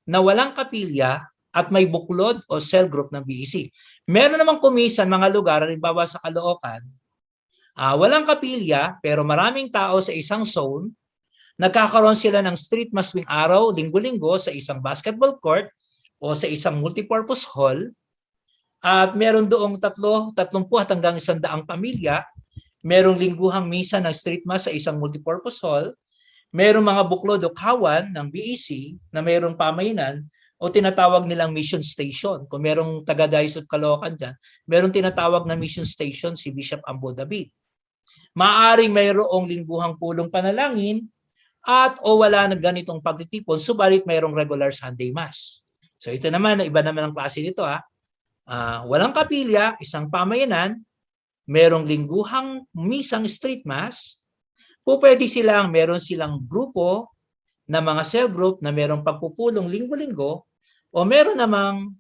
na walang kapilya at may buklod o cell group ng BEC. Meron namang kumisan mga lugar, halimbawa sa Caloocan, walang kapilya pero maraming tao sa isang zone, nagkakaroon sila ng street mass tuwing araw, linggo-linggo sa isang basketball court o sa isang multipurpose hall, at meron doong 30 hanggang 100 pamilya, merong lingguhang misa ng street mass sa isang multipurpose hall, merong mga buklod o kawan ng BEC na merong pamayanan o tinatawag nilang mission station. Kung merong taga-Diocese of Caloocan dyan, merong tinatawag na mission station si Bishop Ambo David. Maaring mayroong lingguhang pulong panalangin at o wala na ganitong pagtitipon, subalit mayroong regular Sunday Mass. So ito naman, iba naman ang klase nito. Walang kapilya, isang pamayanan, merong lingguhang misang street mass, pwede meron silang grupo na mga cell group na merong pagpupulong linggo-linggo, o meron namang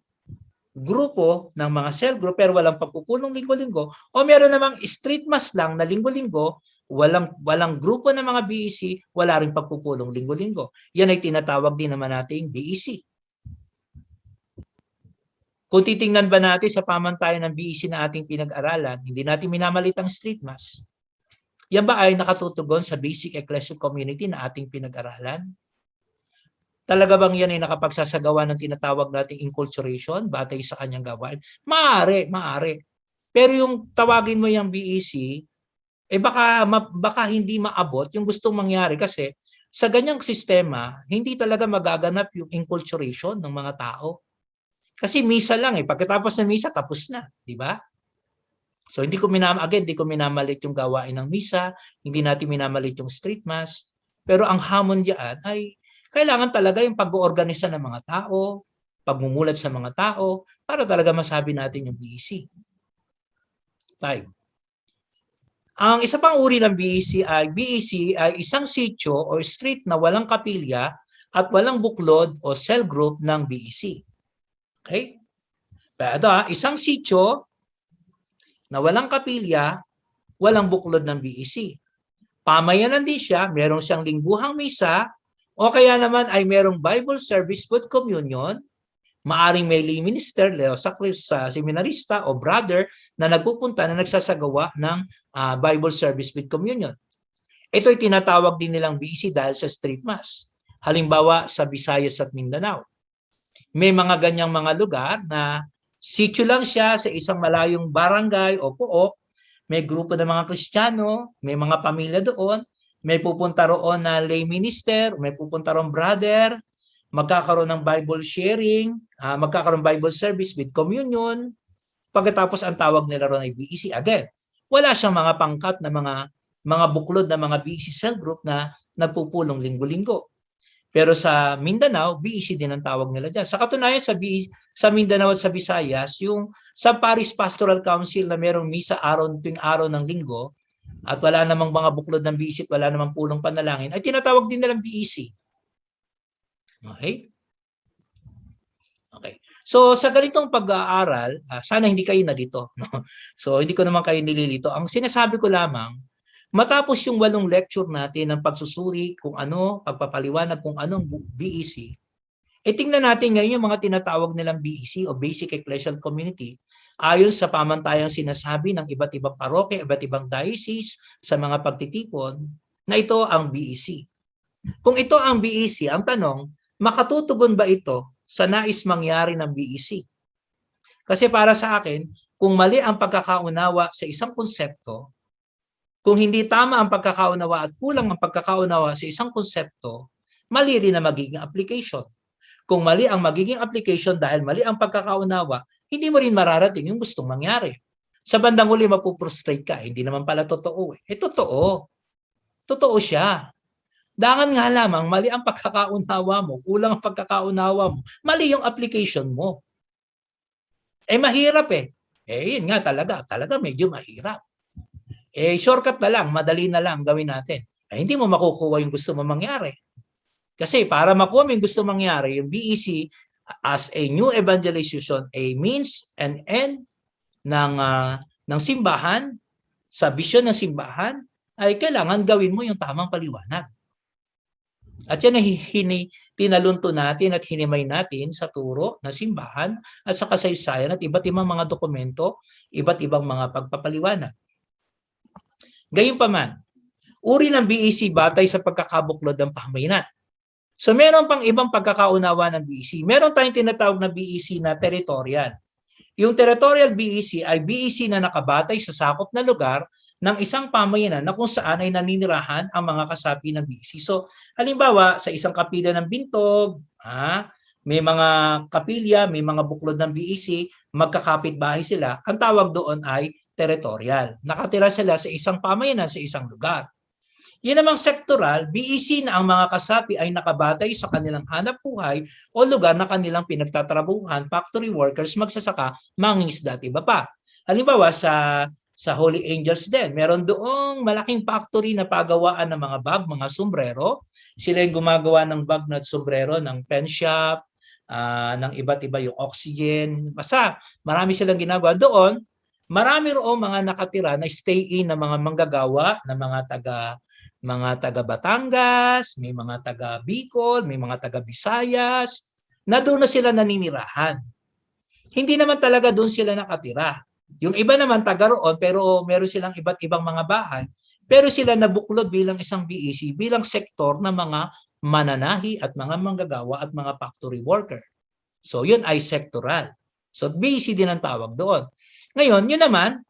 grupo ng mga cell group pero walang pagpupulong linggo-linggo, o meron namang street mass lang na linggo-linggo, walang grupo ng mga BEC, wala ring pagpupulong linggo-linggo. Yan ay tinatawag din naman nating BEC. Kung titingnan ba natin sa pamantayan ng BEC na ating pinag-aralan, hindi natin minamalit ang street mass. Yan ba ay nakatutugon sa basic ecclesial community na ating pinag-aralan? Talaga bang yan ay nakapagsasagawa ng tinatawag nating enculturation batay sa kanyang gawain? Maaari. Pero yung tawagin mo yung BEC, baka hindi maabot yung gustong mangyari kasi sa ganyang sistema, hindi talaga magaganap yung enculturation ng mga tao. Kasi misa lang pagkatapos ng misa tapos na, di ba? So hindi ko minamalit yung gawain ng misa, hindi natin minamalit yung street mass, pero ang hamon diyan ay kailangan talaga yung pag-oorganisa ng mga tao, pagmumulat sa mga tao para talaga masabi natin yung BEC. 5. Ang isa pang uri ng BEC ay isang sitio o street na walang kapilya at walang buklod o cell group ng BEC. Okay? Pero isang sitio na walang kapilya, walang buklod ng BEC. Pamayanan din siya, meron siyang lingguhang misa, o kaya naman ay merong Bible service with communion, maaring may lay minister, sa seminarista o brother na nagpupunta na nagsasagawa ng Bible service with communion. Ito ay tinatawag din nilang BEC dahil sa street mass. Halimbawa sa Visayas at Mindanao. May mga ganyang mga lugar na sitio lang siya sa isang malayong barangay o pook, may grupo ng mga Kristiyano, may mga pamilya doon, may pupunta roon na lay minister, may pupunta roon brother, magkakaroon ng Bible sharing, magkakaroon Bible service with communion, pagkatapos ang tawag nila roon ay BEC. Again, wala siyang mga pangkat na mga buklod na mga BEC cell group na nagpupulong linggo-linggo. Pero sa Mindanao, BEC din ang tawag nila dyan. Sa katunayan, sa Mindanao at sa Visayas, yung sa Paris Pastoral Council na merong misa tuwing araw ng linggo, at wala namang mga buklod ng BEC at wala namang pulong panalangin, ay tinatawag din nilang BEC. Okay? Okay. So sa ganitong pag-aaral, sana hindi kayo nalito. No? So hindi ko naman kayo nililito. Ang sinasabi ko lamang, matapos yung 8 lecture natin ng pagsusuri kung ano, pagpapaliwanag kung anong BEC, tingnan natin ngayon yung mga tinatawag nilang BEC o Basic Ecclesial Community ayon sa pamantayang sinasabi ng iba't ibang parokya, iba't ibang diocese sa mga pagtitipon na ito ang BEC. Kung ito ang BEC, ang tanong, makatutugon ba ito sa nais mangyari ng BEC? Kasi para sa akin, kung mali ang pagkakaunawa sa isang konsepto, kung hindi tama ang pagkakaunawa at kulang ang pagkakaunawa sa isang konsepto, mali rin na magiging application. Kung mali ang magiging application dahil mali ang pagkakaunawa, hindi mo rin mararating yung gustong mangyari. Sa bandang huli, mapuprostrate ka. Hindi naman pala totoo. Totoo. Totoo siya. Dangan nga lamang, mali ang pagkakaunawa mo, kulang ang pagkakaunawa mo, mali yung application mo. Mahirap yun nga talaga medyo mahirap. Shortcut na lang, madali na lang gawin natin. Hindi mo makukuha yung gusto mo mangyari. Kasi para makuha mo yung gusto mangyari, yung BEC as a new evangelization, a means and end ng simbahan, sa bisyon ng simbahan, ay kailangan gawin mo yung tamang paliwanag. At yan ay tinalunto natin at hinimay natin sa turo ng simbahan at sa kasaysayan at iba't ibang mga dokumento, iba't ibang mga pagpapaliwanag. Gayunpaman, uri ng BEC batay sa pagkakabuklod ng pamayanan. So meron pang ibang pagkakaunawa ng BEC. Meron tayong tinatawag na BEC na territorial. Yung territorial BEC ay BEC na nakabatay sa sakop na lugar ng isang pamayanan na kung saan ay naninirahan ang mga kasapi ng BEC. So halimbawa sa isang kapilya ng Bintog, may mga kapilya, may mga buklod ng BEC, magkakapit-bahay sila. Ang tawag doon ay territorial. Nakatira sila sa isang pamayanan sa isang lugar. Yun namang sektoral, BEC na ang mga kasapi ay nakabatay sa kanilang hanap buhay o lugar na kanilang pinagtatrabuhan, factory workers, magsasaka, mangingisda at iba pa. Halimbawa sa Holy Angels din, meron doong malaking factory na pagawaan ng mga bag, mga sombrero. Sila yung gumagawa ng bag at sombrero ng pen shop, ng iba't iba yung oxygen. Basta marami silang ginagawa doon. Marami roong mga nakatira na stay-in na mga manggagawa, na mga taga Batangas, may mga taga Bicol, may mga taga Visayas, na doon na sila naninirahan. Hindi naman talaga doon sila nakatira. Yung iba naman taga roon pero meron silang iba't ibang mga bahay, pero sila nabuklod bilang isang BEC, bilang sektor ng mga mananahi at mga manggagawa at mga factory worker. So yun ay sektoral. So BEC din ang tawag doon. Ngayon, yun naman,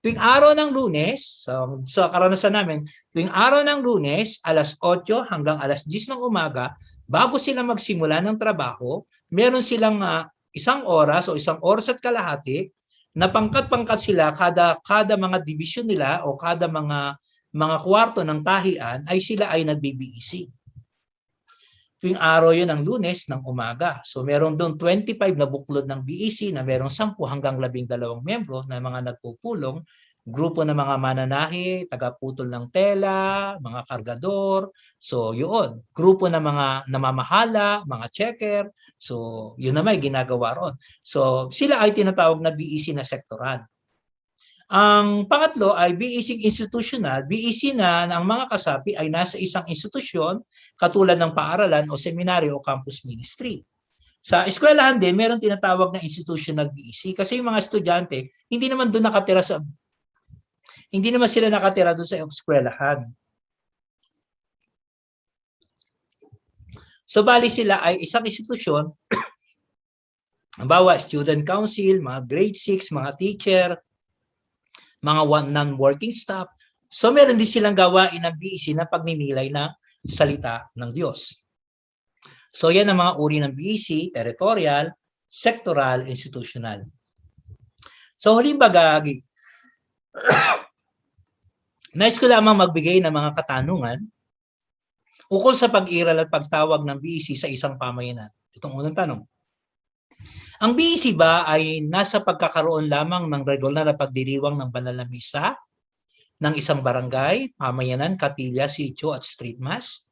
tuwing araw ng Lunes, so karanasan namin, tuwing araw ng Lunes, alas 8 hanggang alas 10 ng umaga, bago sila magsimula ng trabaho, meron silang isang oras o isang oras at kalahati na pangkat-pangkat sila kada mga division nila o kada mga kwarto ng tahian ay sila ay nagbi-BEC. Tuwing araw yun ng Lunes ng umaga. So meron doon 25 na buklod ng BEC na merong 10 hanggang 12 miyembro na mga nagpupulong, grupo ng mga mananahi, tagaputol ng tela, mga kargador. So yun, grupo ng mga namamahala, mga checker. So yun naman ay ginagawa ron. So sila ay tinatawag na BEC na sektoral. Ang pangatlo ay BEC institutional, BEC na ang mga kasapi ay nasa isang institusyon katulad ng paaralan o seminaryo o campus ministry. Sa eskwelahan din, meron tinatawag na institutional BEC kasi yung mga estudyante, hindi naman sila nakatira doon sa eskwelahan. So bali sila ay isang institusyon, halimbawa student council, mga grade 6, mga teacher, mga non-working staff. So meron din silang gawain ng BEC na pagninilay ng salita ng Diyos. So yan ang mga uri ng BEC, territorial, sectoral, institutional. So huling bagay, nais ko lamang magbigay ng mga katanungan ukol sa pag-iral at pagtawag ng BEC sa isang pamayanan. Itong unang tanong. Ang BEC ba ay nasa pagkakaroon lamang ng regular na pagdiriwang ng banal na misa ng isang barangay, pamayanan, kapilya, sitio at street mass?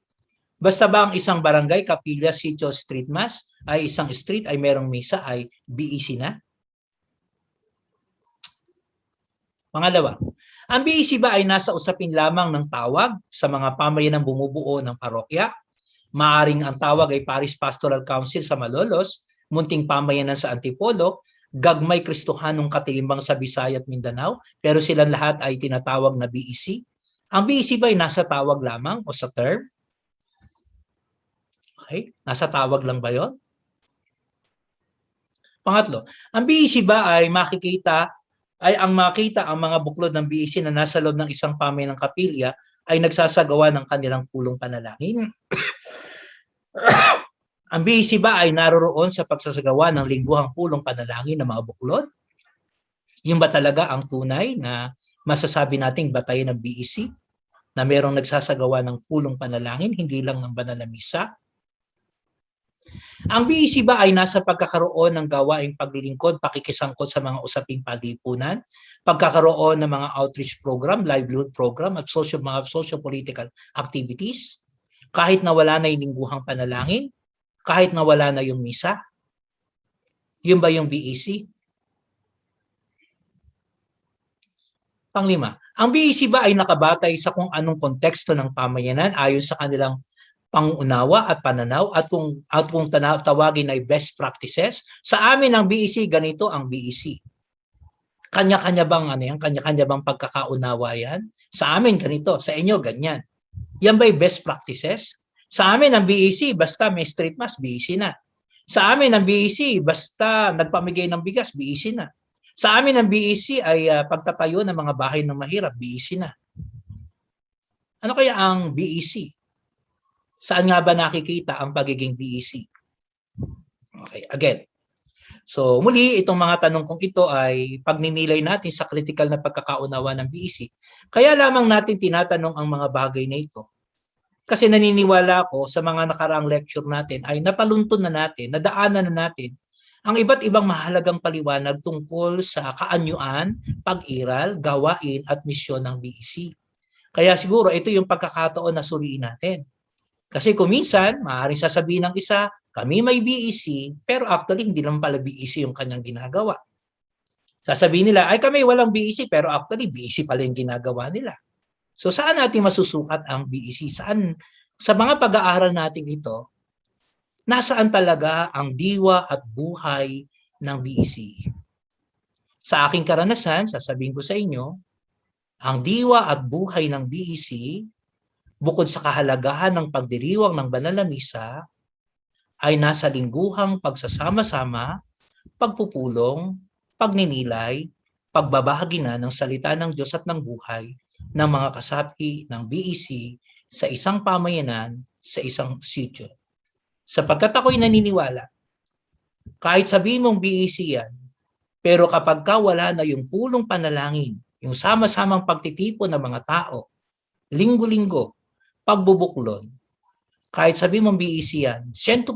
Basta ba ang isang barangay, kapilya, sitio, street mass ay isang street ay merong misa ay BEC na? Pangalawa, ang BEC ba ay nasa usapin lamang ng tawag sa mga pamayanang bumubuo ng parokya? Maaring ang tawag ay Parish Pastoral Council sa Malolos, munting pamayanan sa Antipolo, gagmay Kristohanong Katimbang sa Visaya at Mindanao, pero silang lahat ay tinatawag na BEC. Ang BEC ba ay nasa tawag lamang o sa term? Okay, nasa tawag lang ba yon? Pangatlo, ang BEC ba ay makikita ang mga buklod ng BEC na nasa loob ng isang pamayanang kapilya ay nagsasagawa ng kanilang pulong panalangin? Ang BEC ba ay naroroon sa pagsasagawa ng lingguhang pulong panalangin ng mga buklod? Yung ba talaga ang tunay na masasabi nating batayan ng BEC na merong nagsasagawa ng pulong panalangin, hindi lang ng banal na misa? Ang BEC ba ay nasa pagkakaroon ng gawaing paglilingkod, pakikisangkot sa mga usaping palipunan, pagkakaroon ng mga outreach program, livelihood program at mga socio-political activities, kahit na wala na yung lingguhang panalangin, kahit na wala na yung misa? Yun ba yung BEC? Panglima, ang BEC ba ay nakabatay sa kung anong konteksto ng pamayanan ayon sa kanilang pangunawa at pananaw at kung tawagin ay best practices? Sa amin ang BEC, ganito ang BEC. Kanya-kanya bang kanya-kanya bang pagkakaunawa yan? Sa amin ganito, sa inyo ganyan. Yan ba'y best practices? Sa amin ang BEC, basta may street mass, BEC na. Sa amin ang BEC, basta nagpamigay ng bigas, BEC na. Sa amin ang BEC ay pagtatayo ng mga bahay ng mahirap, BEC na. Ano kaya ang BEC? Saan nga ba nakikita ang pagiging BEC? Okay, again. So muli, itong mga tanong kong ito ay pagninilay natin sa critical na pagkakaunawa ng BEC. Kaya lamang natin tinatanong ang mga bagay na ito. Kasi naniniwala ako sa mga nakaraang lecture natin ay napaluntun na natin, nadaanan na natin ang iba't ibang mahalagang paliwanag tungkol sa kaanyuan, pag-iral, gawain at misyon ng BEC. Kaya siguro ito yung pagkakataon na suriin natin. Kasi kung minsan, maaaring sasabihin ng isa, kami may BEC, pero actually hindi naman pala BEC yung kanyang ginagawa. Sasabihin nila, ay kami walang BEC, pero actually BEC pala yung ginagawa nila. So saan natin masusukat ang BEC? Saan? Sa mga pag-aaral natin ito, nasaan talaga ang diwa at buhay ng BEC? Sa aking karanasan, sasabihin ko sa inyo, ang diwa at buhay ng BEC, bukod sa kahalagahan ng pagdiriwang ng banal na misa, ay nasa lingguhang pagsasama-sama, pagpupulong, pagninilay, pagbabahagi na ng salita ng Diyos at ng buhay ng mga kasapi ng BEC sa isang pamayanan, sa isang sitio. Sapagkat ako'y naniniwala, kahit sabihin mong BEC yan, pero kapag wala na yung pulong panalangin, yung sama-samang pagtitipon ng mga tao, linggo-linggo, pagbubuklod, kahit sabihin mong BEC yan, 100%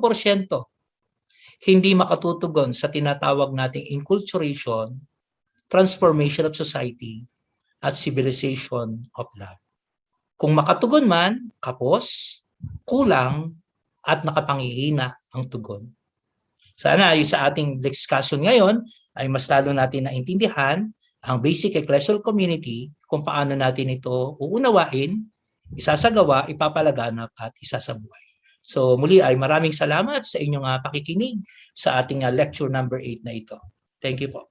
hindi makatutugon sa tinatawag nating enculturation, transformation of society, at civilization of love. Kung makatugon man, kapos, kulang, at nakapangihina ang tugon. Sana yung sa ating discussion ngayon ay mas lalo natin naintindihan ang basic ecclesial community, kung paano natin ito uunawain, isasagawa, ipapalaganap at isasabuhay. So muli ay maraming salamat sa inyong pakikinig sa ating lecture number 8 na ito. Thank you po.